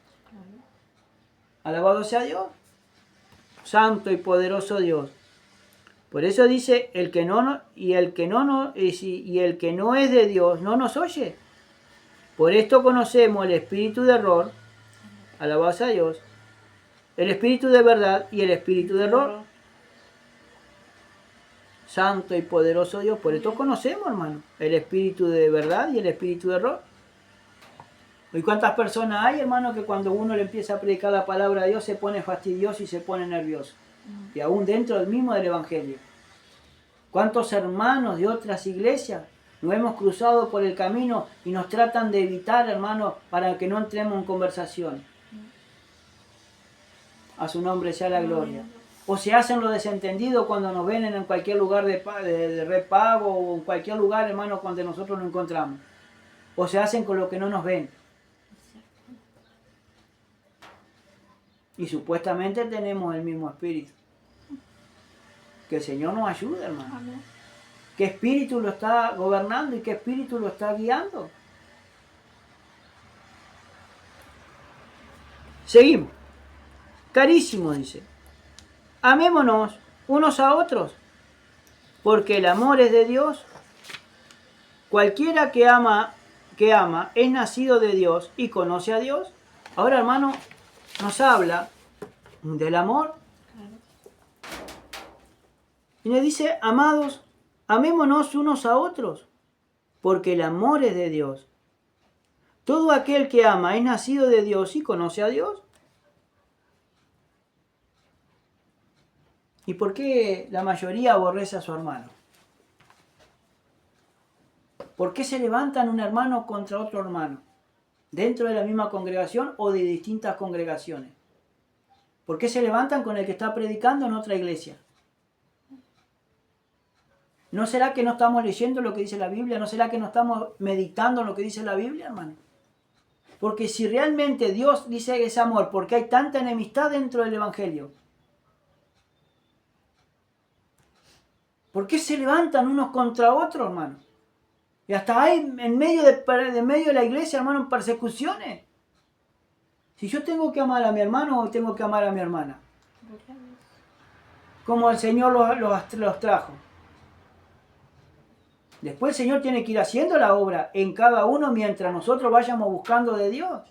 Alabado sea Dios. Santo y poderoso Dios. Por eso dice, el que no es de Dios no nos oye. Por esto conocemos el espíritu de error, alabado sea Dios, el espíritu de verdad y el espíritu de error. santo y poderoso Dios. Por esto conocemos, hermano, el espíritu de verdad y el espíritu de error. ¿Y cuántas personas hay, hermano, que cuando uno le empieza a predicar la palabra de Dios se pone fastidioso y se pone nervioso? Y aún dentro del mismo del Evangelio. ¿Cuántos hermanos de otras iglesias nos hemos cruzado por el camino y nos tratan de evitar, hermano, para que no entremos en conversación? A su nombre sea la gloria. O se hacen los desentendidos cuando nos ven en cualquier lugar de repago o en cualquier lugar, hermano, cuando nosotros nos encontramos. O se hacen con lo que no nos ven. Y supuestamente tenemos el mismo espíritu. Que el Señor nos ayude, hermano. Amén. ¿Qué espíritu lo está gobernando y qué espíritu lo está guiando? Seguimos. Carísimo, dice. Amémonos unos a otros, porque el amor es de Dios. Cualquiera que ama es nacido de Dios y conoce a Dios. Ahora, hermano, nos habla del amor. Y le dice, amados, amémonos unos a otros, porque el amor es de Dios. Todo aquel que ama es nacido de Dios y conoce a Dios. ¿Y por qué la mayoría aborrece a su hermano? ¿Por qué se levantan un hermano contra otro hermano? ¿Dentro de la misma congregación o de distintas congregaciones? ¿Por qué se levantan con el que está predicando en otra iglesia? ¿No será que no estamos leyendo lo que dice la Biblia? ¿No será que no estamos meditando en lo que dice la Biblia, hermano? Porque si realmente Dios dice que es amor, ¿por qué hay tanta enemistad dentro del Evangelio? ¿Por qué se levantan unos contra otros, hermano? Y hasta hay en medio de la iglesia, hermano, persecuciones. Si yo tengo que amar a mi hermano o tengo que amar a mi hermana. Como el Señor los trajo. Después el Señor tiene que ir haciendo la obra en cada uno mientras nosotros vayamos buscando de Dios.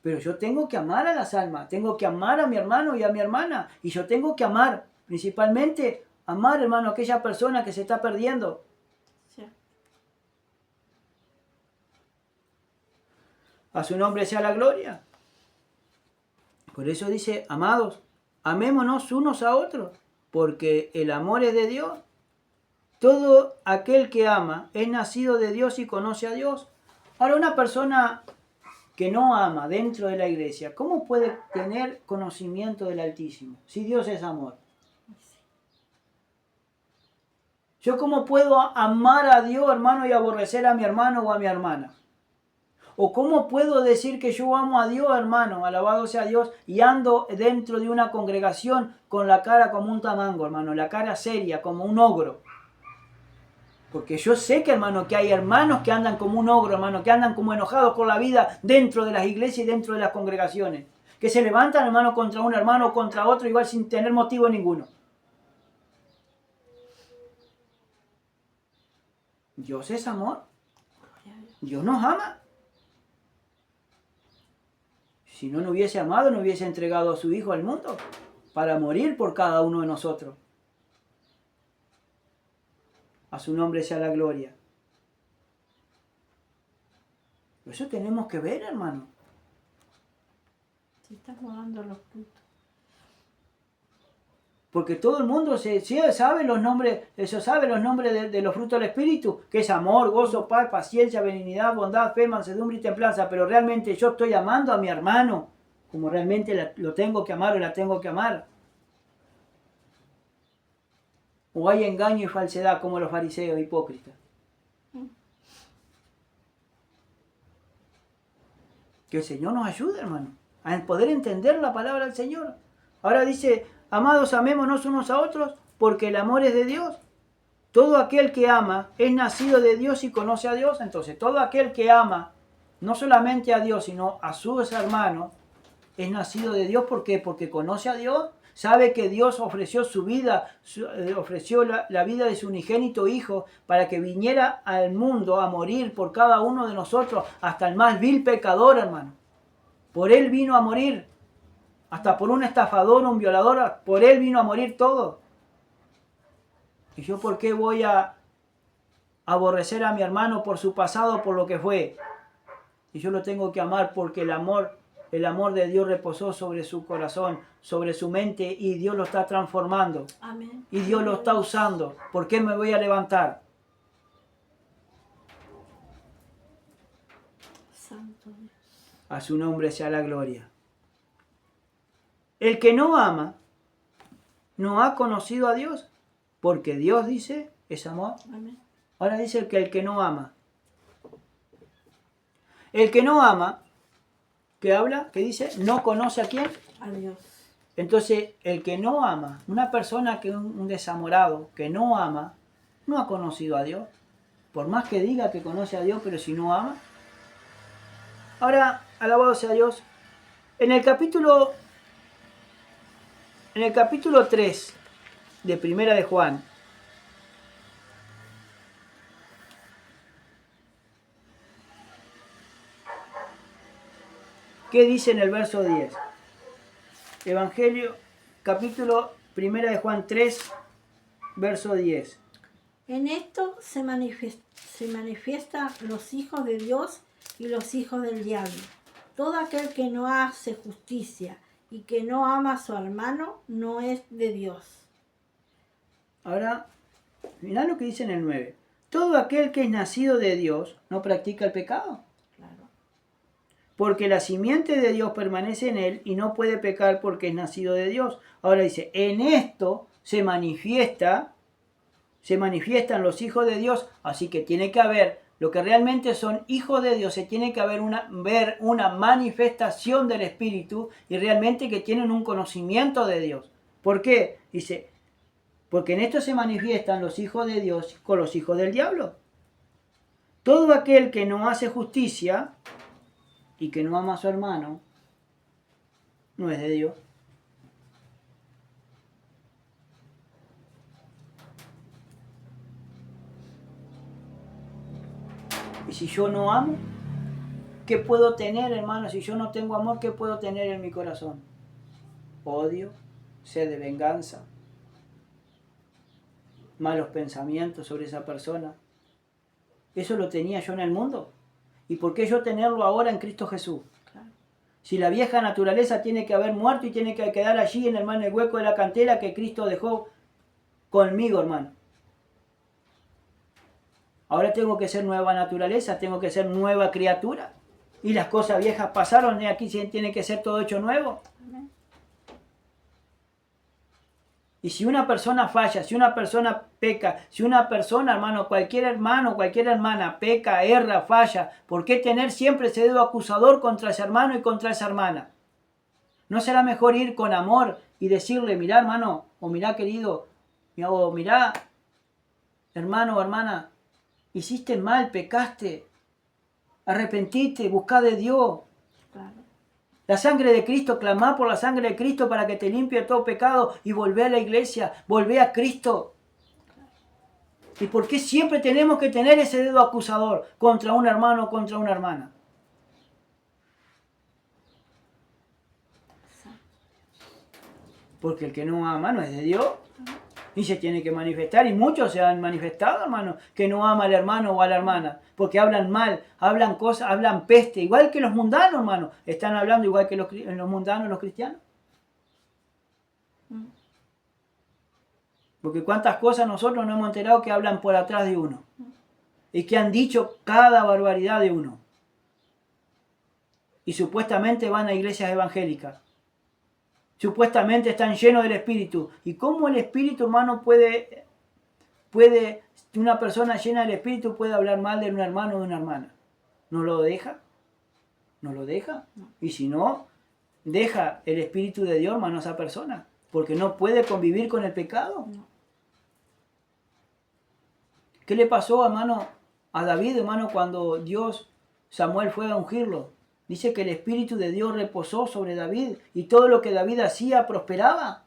Pero yo tengo que amar a las almas, tengo que amar a mi hermano y a mi hermana. Y yo tengo que amar, principalmente, amar, hermano, a aquella persona que se está perdiendo. Sí. A su nombre sea la gloria. Por eso dice, amados, amémonos unos a otros, porque el amor es de Dios. Todo aquel que ama es nacido de Dios y conoce a Dios. Ahora, una persona que no ama dentro de la iglesia, ¿cómo puede tener conocimiento del Altísimo? Si Dios es amor. ¿Yo cómo puedo amar a Dios, hermano, y aborrecer a mi hermano o a mi hermana? ¿O cómo puedo decir que yo amo a Dios, hermano, alabado sea Dios, y ando dentro de una congregación con la cara como un tamango, hermano, la cara seria, como un ogro? Porque yo sé que, hermano, que hay hermanos que andan como un ogro, hermano, que andan como enojados con la vida dentro de las iglesias y dentro de las congregaciones. Que se levantan, hermano, contra un hermano o contra otro, igual sin tener motivo ninguno. Dios es amor. Dios nos ama. Si no nos hubiese amado, no hubiese entregado a su Hijo al mundo para morir por cada uno de nosotros. A su nombre sea la gloria. Por eso tenemos que ver, hermano. Si estamos dando los frutos. Porque todo el mundo sabe los nombres, de los frutos del Espíritu, que es amor, gozo, paz, paciencia, benignidad, bondad, fe, mansedumbre y templanza. Pero realmente yo estoy amando a mi hermano como realmente lo tengo que amar o la tengo que amar. O hay engaño y falsedad como los fariseos hipócritas. Que el Señor nos ayude, hermano, a poder entender la palabra del Señor. Ahora dice, amados, amémonos unos a otros, porque el amor es de Dios. Todo aquel que ama es nacido de Dios y conoce a Dios. Entonces, todo aquel que ama, no solamente a Dios, sino a sus hermanos, es nacido de Dios. ¿Por qué? Porque conoce a Dios. Sabe que Dios ofreció su vida, ofreció la vida de su unigénito Hijo para que viniera al mundo a morir por cada uno de nosotros, hasta el más vil pecador, hermano. Por Él vino a morir, hasta por un estafador, un violador, por Él vino a morir todo. ¿Y yo por qué voy a aborrecer a mi hermano por su pasado, por lo que fue? Y yo lo tengo que amar porque el amor de Dios reposó sobre su corazón, sobre su mente, y Dios lo está transformando. Amén. Y Dios lo está usando. ¿Por qué me voy a levantar? Santo Dios. A su nombre sea la gloria. El que no ama, no ha conocido a Dios, porque Dios dice, es amor. Amén. Ahora dice que el que no ama. El que no ama, ¿qué habla? ¿Qué dice? No conoce a quién. A Dios. Entonces, el que no ama, una persona que un desamorado, que no ama, no ha conocido a Dios. Por más que diga que conoce a Dios, pero si no ama. Ahora, alabado sea Dios. En el capítulo 3 de Primera de Juan, ¿qué dice en el verso 10? Evangelio, capítulo 1 de Juan 3, verso 10. En esto se manifiestan los hijos de Dios y los hijos del diablo. Todo aquel que no hace justicia y que no ama a su hermano no es de Dios. Ahora, mirá lo que dice en el 9. Todo aquel que es nacido de Dios no practica el pecado. Claro. Porque la simiente de Dios permanece en él y no puede pecar porque es nacido de Dios. Ahora dice, en esto se manifiestan los hijos de Dios, así que tiene que haber, lo que realmente son hijos de Dios, se tiene que haber ver una manifestación del Espíritu y realmente que tienen un conocimiento de Dios. ¿Por qué? Dice, porque en esto se manifiestan los hijos de Dios con los hijos del diablo. Todo aquel que no hace justicia y que no ama a su hermano, no es de Dios. Y si yo no amo, ¿qué puedo tener, hermano? Si yo no tengo amor, ¿qué puedo tener en mi corazón? Odio, sed de venganza, malos pensamientos sobre esa persona. Eso lo tenía yo en el mundo. ¿Y por qué yo tenerlo ahora en Cristo Jesús? Claro. Si la vieja naturaleza tiene que haber muerto y tiene que quedar allí en el hueco de la cantera que Cristo dejó conmigo, hermano. Ahora tengo que ser nueva naturaleza, tengo que ser nueva criatura. Y las cosas viejas pasaron y aquí tiene que ser todo hecho nuevo. Amén. Y si una persona falla, si una persona peca, si una persona, hermano, cualquier hermana peca, erra, falla, ¿por qué tener siempre ese dedo acusador contra ese hermano y contra esa hermana? ¿No será mejor ir con amor y decirle, mirá, hermano, o mirá, querido, o mirá, hermano o hermana, hiciste mal, pecaste, arrepentiste, buscá de Dios. Claro. La sangre de Cristo, clamá por la sangre de Cristo para que te limpie todo pecado y volvé a la iglesia, volvé a Cristo. ¿Y por qué siempre tenemos que tener ese dedo acusador contra un hermano o contra una hermana? Porque el que no ama no es de Dios. Y se tiene que manifestar, y muchos se han manifestado, hermano, que no ama al hermano o a la hermana, porque hablan mal, hablan cosas, hablan peste, igual que los mundanos, hermano, están hablando igual que los mundanos, los cristianos. Porque cuántas cosas nosotros no hemos enterado que hablan por atrás de uno, y que han dicho cada barbaridad de uno, y supuestamente van a iglesias evangélicas. Supuestamente están llenos del Espíritu. ¿Y cómo el Espíritu, hermano, puede una persona llena del Espíritu puede hablar mal de un hermano o de una hermana? ¿No lo deja? ¿No lo deja? Y si no, deja el Espíritu de Dios, hermano, a esa persona. Porque no puede convivir con el pecado. ¿Qué le pasó, hermano, a David, hermano, cuando Samuel fue a ungirlo? Dice que el Espíritu de Dios reposó sobre David y todo lo que David hacía prosperaba.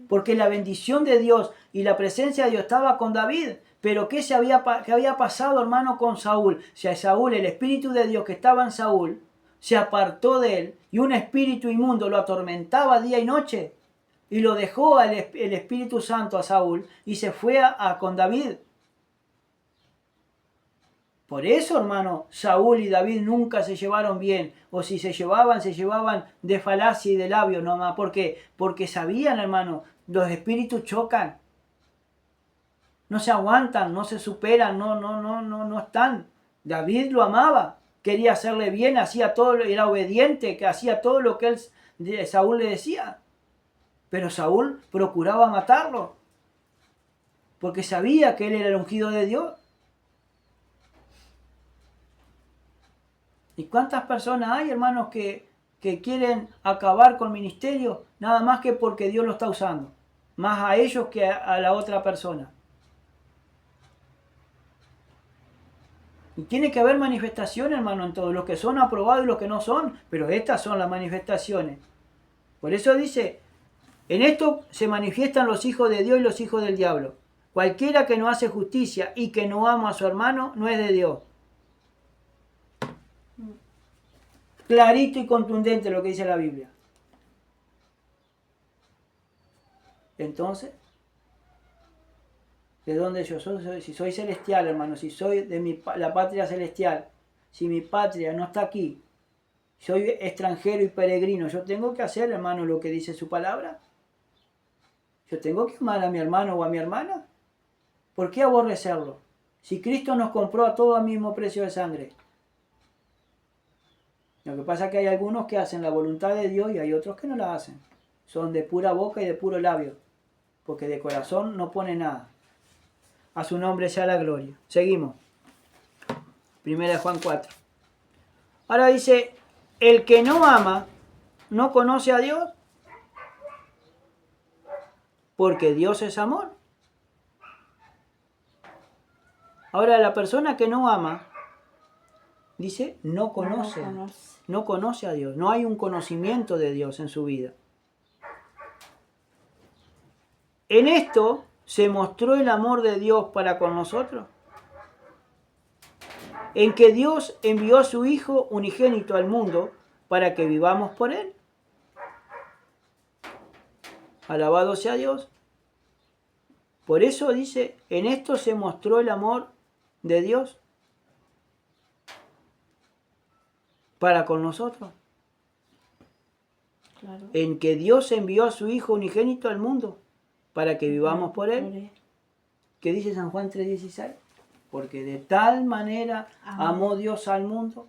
Porque la bendición de Dios y la presencia de Dios estaba con David. Pero ¿qué había pasado, hermano, con Saúl? Si a Saúl, el Espíritu de Dios que estaba en Saúl, se apartó de él y un espíritu inmundo lo atormentaba día y noche. y lo dejó el Espíritu Santo a Saúl y se fue con David. Por eso, hermano, Saúl y David nunca se llevaron bien, o si se llevaban de falacia y de labios nomás. ¿Por qué? Porque sabían, hermano, los espíritus chocan. No se aguantan, no se superan, no están. David lo amaba, quería hacerle bien, hacía todo, era obediente, que hacía todo lo que Saúl le decía. Pero Saúl procuraba matarlo, porque sabía que él era el ungido de Dios. ¿Y cuántas personas hay, hermanos, que quieren acabar con el ministerio nada más que porque Dios lo está usando? Más a ellos que a la otra persona. Y tiene que haber manifestaciones, hermano, en todos, los que son aprobados y los que no son, pero estas son las manifestaciones. Por eso dice, en esto se manifiestan los hijos de Dios y los hijos del diablo. Cualquiera que no hace justicia y que no ama a su hermano no es de Dios. Clarito y contundente lo que dice la Biblia. Entonces, ¿de dónde yo soy? Si soy celestial, hermano, si soy de la patria celestial, si mi patria no está aquí, soy extranjero y peregrino, yo tengo que hacer, hermano, lo que dice su palabra. Yo tengo que amar a mi hermano o a mi hermana. ¿Por qué aborrecerlo? Si Cristo nos compró a todos al mismo precio de sangre. Lo que pasa es que hay algunos que hacen la voluntad de Dios y hay otros que no la hacen. Son de pura boca y de puro labio, porque de corazón no pone nada. A su nombre sea la gloria. Seguimos. 1 Juan 4. Ahora dice, el que no ama no conoce a Dios, porque Dios es amor. Ahora la persona que no ama, dice, no conoce a Dios. No hay un conocimiento de Dios en su vida. En esto se mostró el amor de Dios para con nosotros, en que Dios envió a su Hijo unigénito al mundo para que vivamos por Él. Alabado sea Dios. Por eso dice, en esto se mostró el amor de Dios para con nosotros. Claro. En que Dios envió a su Hijo unigénito al mundo para que vivamos por Él. ¿Qué dice San Juan 3:16? Porque de tal manera amó Dios al mundo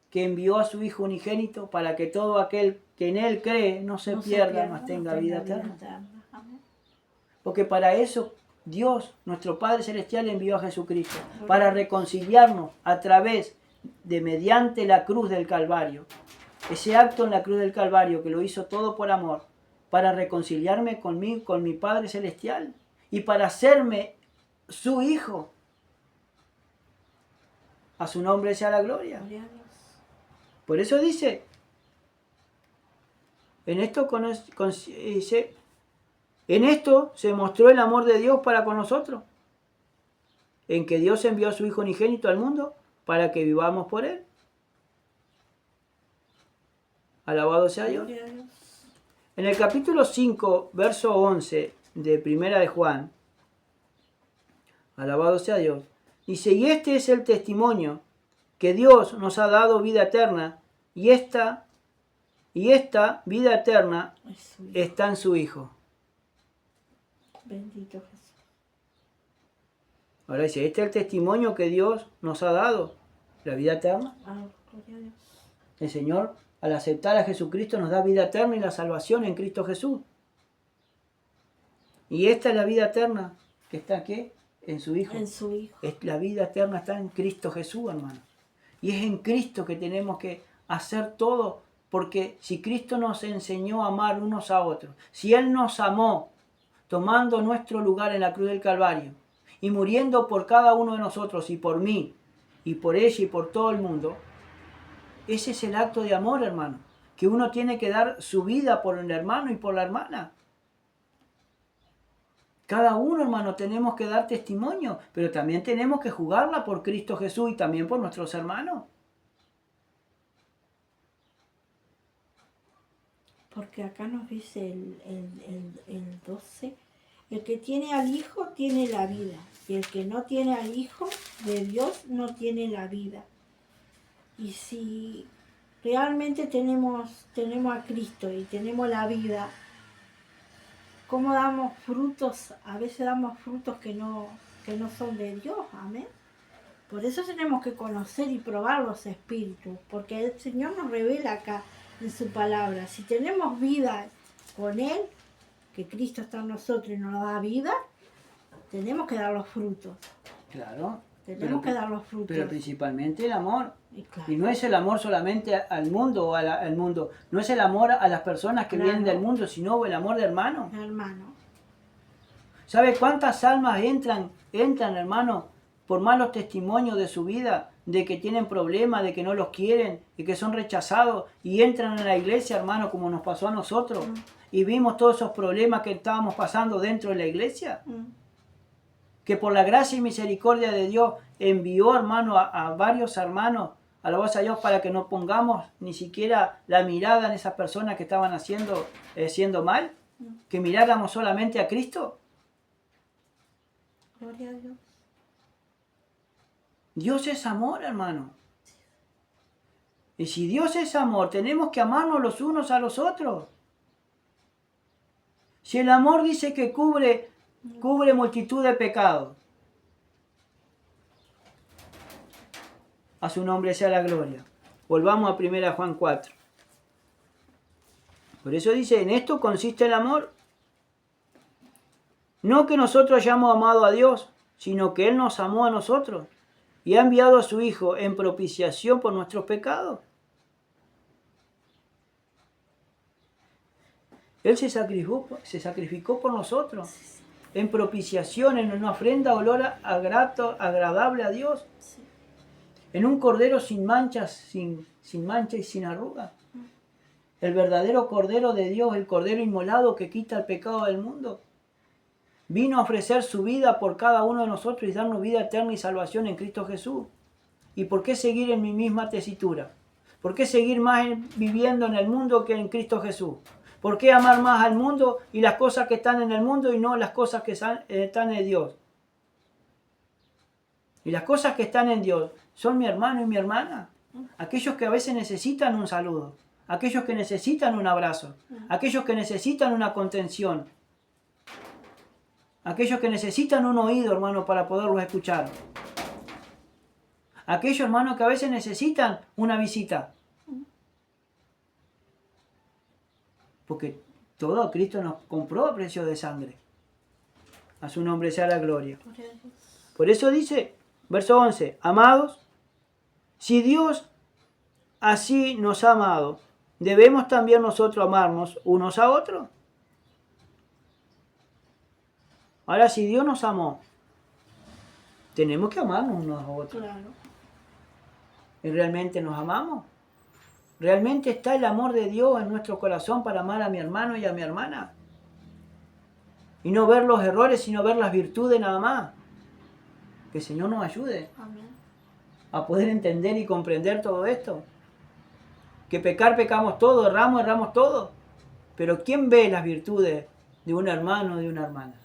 que envió a su Hijo unigénito para que todo aquel que en Él cree no se pierda, mas tenga vida eterna. Porque para eso Dios, nuestro Padre Celestial, envió a Jesucristo, para reconciliarnos a través de mediante la cruz del Calvario. Ese acto en la cruz del Calvario que lo hizo todo por amor, para reconciliarme conmigo, con mi Padre Celestial y para hacerme su Hijo. A su nombre sea la gloria. Por eso dice, en esto se mostró el amor de Dios para con nosotros, en que Dios envió a su Hijo unigénito al mundo para que vivamos por Él. Alabado sea Dios. En el capítulo 5, verso 11 de Primera de Juan, alabado sea Dios, dice, y este es el testimonio, que Dios nos ha dado vida eterna, y esta vida eterna está en su Hijo. Bendito Jesús. Ahora dice, este es el testimonio que Dios nos ha dado, la vida eterna. Gloria a Dios. El Señor, al aceptar a Jesucristo, nos da vida eterna y la salvación en Cristo Jesús. Y esta es la vida eterna que está aquí, en su Hijo. En su Hijo. La vida eterna está en Cristo Jesús, hermano. Y es en Cristo que tenemos que hacer todo, porque si Cristo nos enseñó a amar unos a otros, si Él nos amó, tomando nuestro lugar en la cruz del Calvario y muriendo por cada uno de nosotros y por mí y por ella y por todo el mundo, ese es el acto de amor, hermano, que uno tiene que dar su vida por el hermano y por la hermana. Cada uno, hermano, tenemos que dar testimonio, pero también tenemos que jugarla por Cristo Jesús y también por nuestros hermanos. Porque acá nos dice el 12, el que tiene al Hijo tiene la vida, y el que no tiene al Hijo de Dios no tiene la vida. Y si realmente tenemos a Cristo y tenemos la vida, ¿cómo damos frutos? A veces damos frutos que no son de Dios, amén. Por eso tenemos que conocer y probar los espíritus, porque el Señor nos revela acá en su palabra. Si tenemos vida con Él, que Cristo está en nosotros y nos da vida, tenemos que dar los frutos. Claro. Tenemos que dar los frutos. Pero principalmente el amor. Claro. Y no es el amor solamente al mundo o al mundo. No es el amor a las personas que vienen del mundo, sino el amor de hermano. Hermano. ¿Sabe cuántas almas entran, hermano, por malos testimonios de su vida, de que tienen problemas, de que no los quieren, de que son rechazados y entran en la iglesia, hermano, como nos pasó a nosotros? Y vimos todos esos problemas que estábamos pasando dentro de la iglesia. Que por la gracia y misericordia de Dios envió, hermano, a varios hermanos, alabados a Dios, para que no pongamos ni siquiera la mirada en esas personas que estaban haciendo mal, que miráramos solamente a Cristo. Gloria a Dios. Dios es amor, hermano. Y si Dios es amor, tenemos que amarnos los unos a los otros. Si el amor dice que cubre multitud de pecados, a su nombre sea la gloria. Volvamos a 1 Juan 4. Por eso dice, en esto consiste el amor. No que nosotros hayamos amado a Dios, sino que Él nos amó a nosotros y ha enviado a su Hijo en propiciación por nuestros pecados. Él se sacrificó por nosotros, en propiciación, en una ofrenda olor agradable a Dios, en un cordero sin mancha y sin arruga. El verdadero Cordero de Dios, el Cordero inmolado que quita el pecado del mundo. Vino a ofrecer su vida por cada uno de nosotros y darnos vida eterna y salvación en Cristo Jesús. ¿Y por qué seguir en mi misma tesitura? ¿Por qué seguir más viviendo en el mundo que en Cristo Jesús? ¿Por qué amar más al mundo y las cosas que están en el mundo y no las cosas que están en Dios? Y las cosas que están en Dios son mi hermano y mi hermana. Aquellos que a veces necesitan un saludo. Aquellos que necesitan un abrazo. Aquellos que necesitan una contención. Aquellos que necesitan un oído, hermano, para poderlos escuchar. Aquellos, hermanos, que a veces necesitan una visita. Porque todo Cristo nos compró a precio de sangre. A su nombre sea la gloria. Por eso dice, verso 11, amados, si Dios así nos ha amado, ¿debemos también nosotros amarnos unos a otros? Ahora, si Dios nos amó, tenemos que amarnos unos a otros. Claro. ¿Y realmente nos amamos? ¿Realmente está el amor de Dios en nuestro corazón para amar a mi hermano y a mi hermana? Y no ver los errores, sino ver las virtudes nada más. Que el Señor nos ayude. Amén. A poder entender y comprender todo esto. Que pecar, pecamos todo, erramos todo. Pero ¿quién ve las virtudes de un hermano o de una hermana?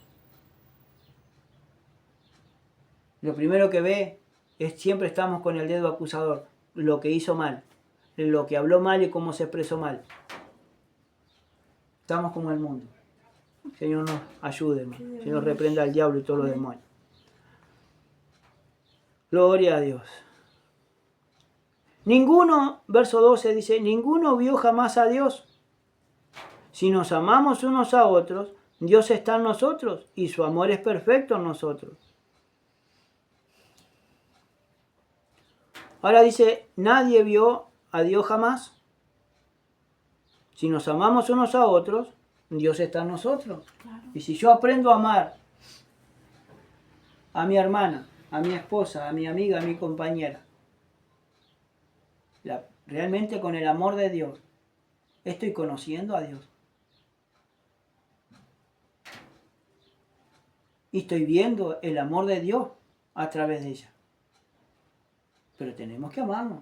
Lo primero que ve es siempre estamos con el dedo acusador. Lo que hizo mal. Lo que habló mal y cómo se expresó mal. Estamos como el mundo. Señor nos ayude, hermano. Señor reprenda al diablo y todos los demonios. Gloria a Dios. Ninguno, verso 12 dice, ninguno vio jamás a Dios. Si nos amamos unos a otros, Dios está en nosotros y su amor es perfecto en nosotros. Ahora dice, nadie vio a Dios jamás. Si nos amamos unos a otros, Dios está en nosotros. Claro. Y si yo aprendo a amar a mi hermana, a mi esposa, a mi amiga, a mi compañera, realmente con el amor de Dios, estoy conociendo a Dios. Y estoy viendo el amor de Dios a través de ella. Pero tenemos que amarnos.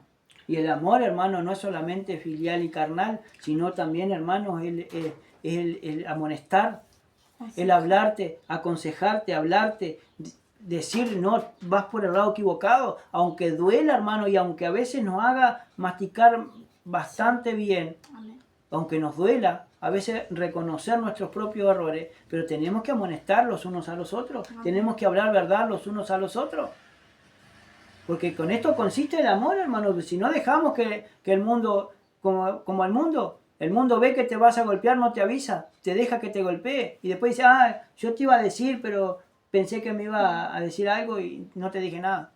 Y el amor, hermano, no es solamente filial y carnal, sino también, hermanos, es el amonestar, el hablarte, aconsejarte, hablarte, decir, no, vas por el lado equivocado, aunque duela, hermano, y aunque a veces nos haga masticar bastante bien, Amén. aunque nos duela, a veces reconocer nuestros propios errores, pero tenemos que amonestar los unos a los otros, Amén. tenemos que hablar verdad los unos a los otros. Porque con esto consiste el amor, hermano. Si no dejamos que el mundo, como el mundo ve que te vas a golpear, no te avisa, te deja que te golpee. Y después dice, yo te iba a decir, pero pensé que me iba a decir algo y no te dije nada.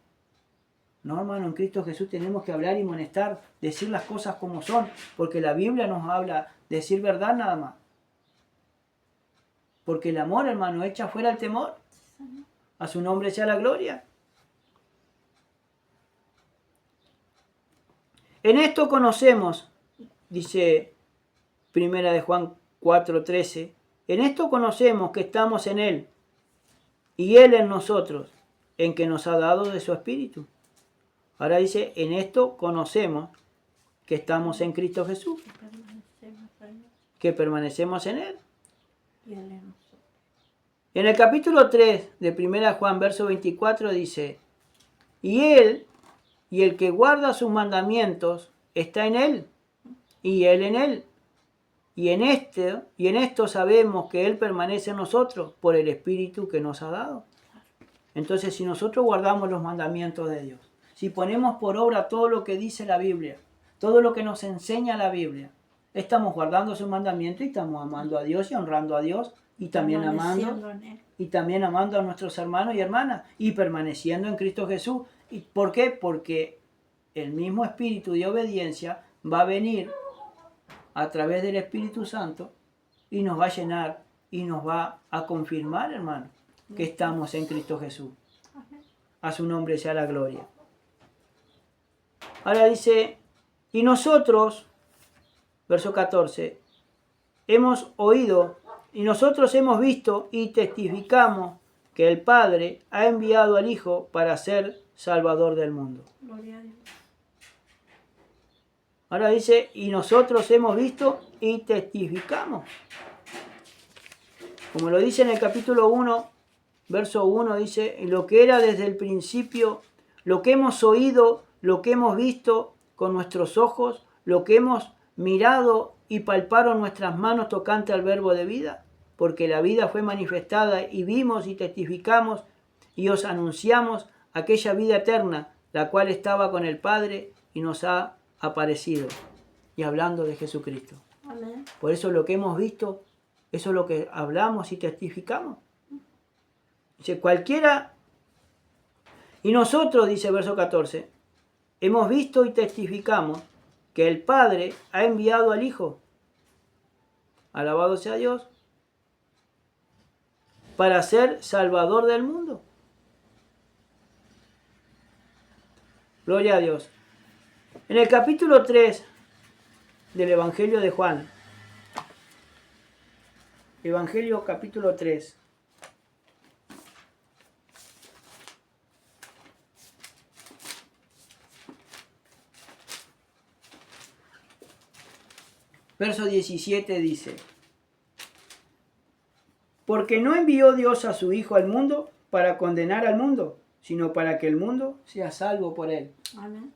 No, hermano, en Cristo Jesús tenemos que hablar y amonestar, decir las cosas como son, porque la Biblia nos habla de decir verdad nada más. Porque el amor, hermano, echa fuera el temor. A su nombre sea la gloria. En esto conocemos, dice Primera de Juan 4:13, en esto conocemos que estamos en Él y Él en nosotros, en que nos ha dado de su Espíritu. Ahora dice, en esto conocemos que estamos en Cristo Jesús, que permanecemos en Él. Y Él en nosotros. En el capítulo 3 de 1 Juan, verso 24 dice, y Él y el que guarda sus mandamientos está en Él y Él en Él. Y en esto sabemos que Él permanece en nosotros por el Espíritu que nos ha dado. Entonces, si nosotros guardamos los mandamientos de Dios, si ponemos por obra todo lo que dice la Biblia, todo lo que nos enseña la Biblia, estamos guardando sus mandamientos y estamos amando a Dios y honrando a Dios y también amando a nuestros hermanos y hermanas y permaneciendo en Cristo Jesús. ¿Y por qué? Porque el mismo espíritu de obediencia va a venir a través del Espíritu Santo y nos va a llenar y nos va a confirmar, hermano, que estamos en Cristo Jesús. A su nombre sea la gloria. Ahora dice, y nosotros, verso 14, hemos oído y nosotros hemos visto y testificamos que el Padre ha enviado al Hijo para ser Salvador del mundo. Gloria a Dios. Ahora dice, y nosotros hemos visto y testificamos. Como lo dice en el capítulo 1, verso 1, dice, lo que era desde el principio, lo que hemos oído, lo que hemos visto con nuestros ojos, lo que hemos mirado y palparon nuestras manos tocante al verbo de vida, porque la vida fue manifestada y vimos y testificamos y os anunciamos aquella vida eterna, la cual estaba con el Padre y nos ha aparecido. Y hablando de Jesucristo. Amén. Por eso lo que hemos visto, eso es lo que hablamos y testificamos. Dice, cualquiera, y nosotros, dice verso 14, hemos visto y testificamos que el Padre ha enviado al Hijo, alabado sea Dios, para ser Salvador del mundo. Gloria a Dios. En el capítulo 3 del Evangelio de Juan, Evangelio capítulo 3, verso 17 dice, porque no envió Dios a su Hijo al mundo para condenar al mundo, sino para que el mundo sea salvo por él. Amén.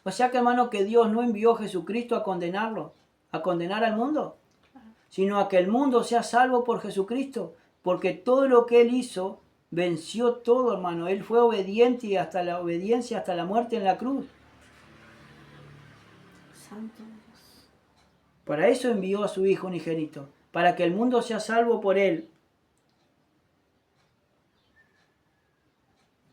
O sea que, hermano, que Dios no envió a Jesucristo a condenarlo, a condenar al mundo, sino a que el mundo sea salvo por Jesucristo, porque todo lo que Él hizo venció todo, hermano. Él fue obediente y hasta la obediencia, hasta la muerte en la cruz. Santo Dios. Para eso envió a su Hijo unigénito, para que el mundo sea salvo por Él.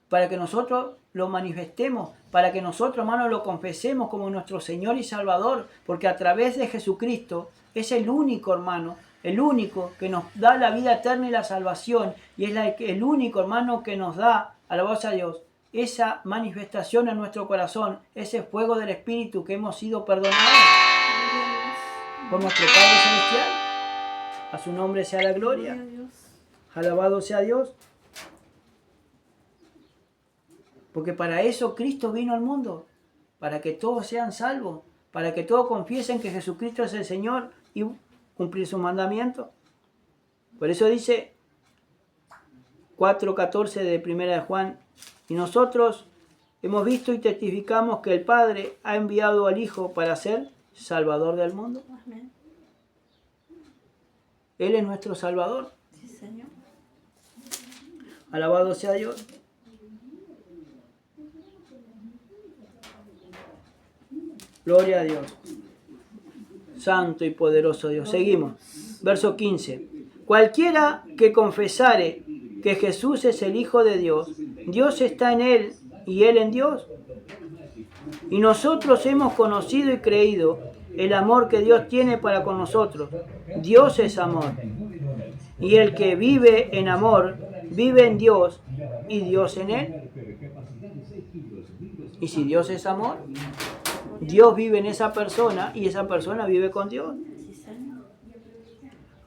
Para que nosotros lo manifestemos, para que nosotros, hermanos, lo confesemos como nuestro Señor y Salvador, porque a través de Jesucristo es el único, hermano, el único que nos da la vida eterna y la salvación, y es el único, hermano, que nos da, alabado sea Dios, esa manifestación en nuestro corazón, ese fuego del Espíritu que hemos sido perdonados por nuestro Padre Celestial. A su nombre sea la gloria. Gloria a Dios. Alabado sea Dios. Porque para eso Cristo vino al mundo, para que todos sean salvos, para que todos confiesen que Jesucristo es el Señor y cumplir sus mandamientos. Por eso dice 4:14 de 1 de Juan, y nosotros hemos visto y testificamos que el Padre ha enviado al Hijo para ser Salvador del mundo. Amén. Él es nuestro Salvador. Sí, Señor. Alabado sea Dios. Gloria a Dios. Santo y poderoso Dios. Seguimos. Verso 15. Cualquiera que confesare que Jesús es el Hijo de Dios, Dios está en él y él en Dios. Y nosotros hemos conocido y creído el amor que Dios tiene para con nosotros. Dios es amor. Y el que vive en amor, vive en Dios y Dios en él. Y si Dios es amor, Dios vive en esa persona y esa persona vive con Dios. Sí, Señor.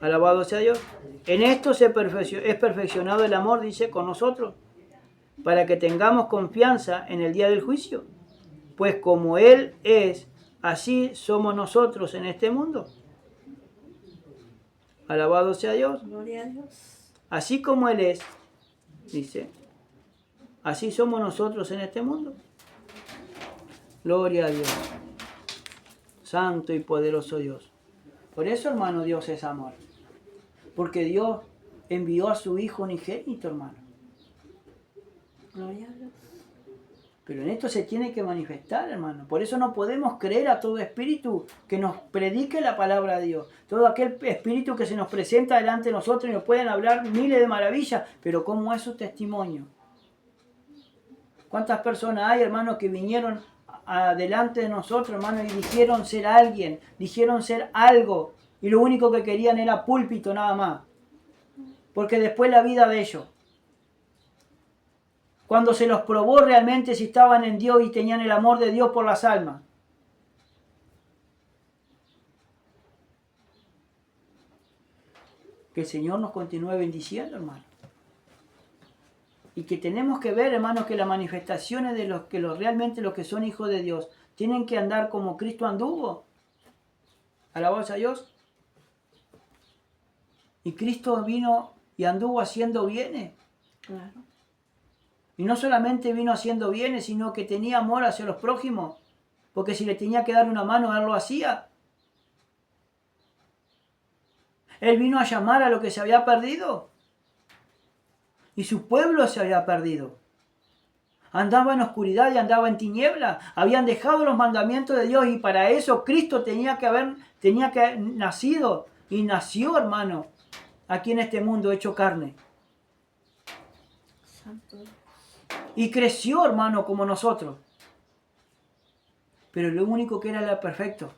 Alabado sea Dios. En esto es perfeccionado el amor, dice, con nosotros, para que tengamos confianza en el día del juicio. Pues como Él es, así somos nosotros en este mundo. Alabado sea Dios. Gloria a Dios. Así como Él es, dice, así somos nosotros en este mundo. Gloria a Dios. Santo y poderoso Dios. Por eso, hermano, Dios es amor. Porque Dios envió a su Hijo unigénito, hermano. Gloria a Dios. Pero en esto se tiene que manifestar, hermano. Por eso no podemos creer a todo espíritu que nos predique la palabra de Dios. Todo aquel espíritu que se nos presenta delante de nosotros y nos pueden hablar miles de maravillas. Pero ¿cómo es su testimonio? ¿Cuántas personas hay, hermano, que vinieron delante de nosotros, hermano, y dijeron ser alguien, dijeron ser algo, y lo único que querían era púlpito nada más? Porque después la vida de ellos, cuando se los probó realmente si estaban en Dios y tenían el amor de Dios por las almas, que el Señor nos continúe bendiciendo, hermano. Y que tenemos que ver, hermanos, que las manifestaciones de realmente los que son hijos de Dios tienen que andar como Cristo anduvo. Alabado sea Dios. Y Cristo vino y anduvo haciendo bienes. Claro. Y no solamente vino haciendo bienes, sino que tenía amor hacia los prójimos. Porque si le tenía que dar una mano, él lo hacía. Él vino a llamar a lo que se había perdido. Y su pueblo se había perdido. Andaba en oscuridad y andaba en tiniebla. Habían dejado los mandamientos de Dios y para eso Cristo tenía que haber nacido. Y nació, hermano, aquí en este mundo hecho carne. Santo. Y creció, hermano, como nosotros. Pero lo único que era perfecto.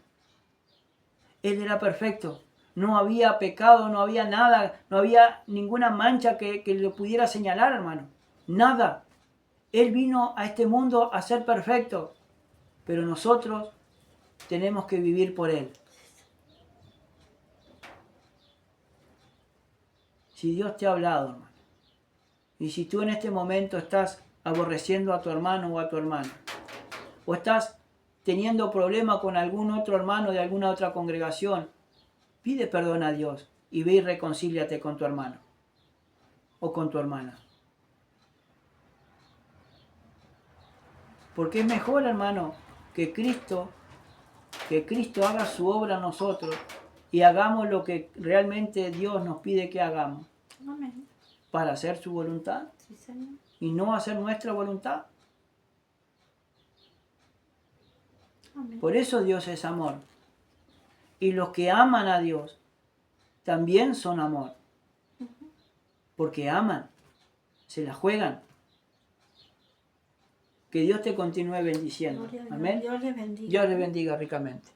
Él era perfecto. No había pecado, no había nada, no había ninguna mancha que lo pudiera señalar, hermano. Nada. Él vino a este mundo a ser perfecto. Pero nosotros tenemos que vivir por Él. Si Dios te ha hablado, hermano, y si tú en este momento estás aborreciendo a tu hermano o a tu hermana, o estás teniendo problema con algún otro hermano de alguna otra congregación, pide perdón a Dios y ve y reconcíliate con tu hermano o con tu hermana. Porque es mejor, hermano, que Cristo haga su obra en nosotros y hagamos lo que realmente Dios nos pide que hagamos. Amén. Para hacer su voluntad. Sí, Señor. Y no hacer nuestra voluntad. Amén. Por eso Dios es amor. Y los que aman a Dios también son amor. Porque aman, se la juegan. Que Dios te continúe bendiciendo. Gloria a Dios. Amén. Dios les bendiga. Dios les bendiga ricamente.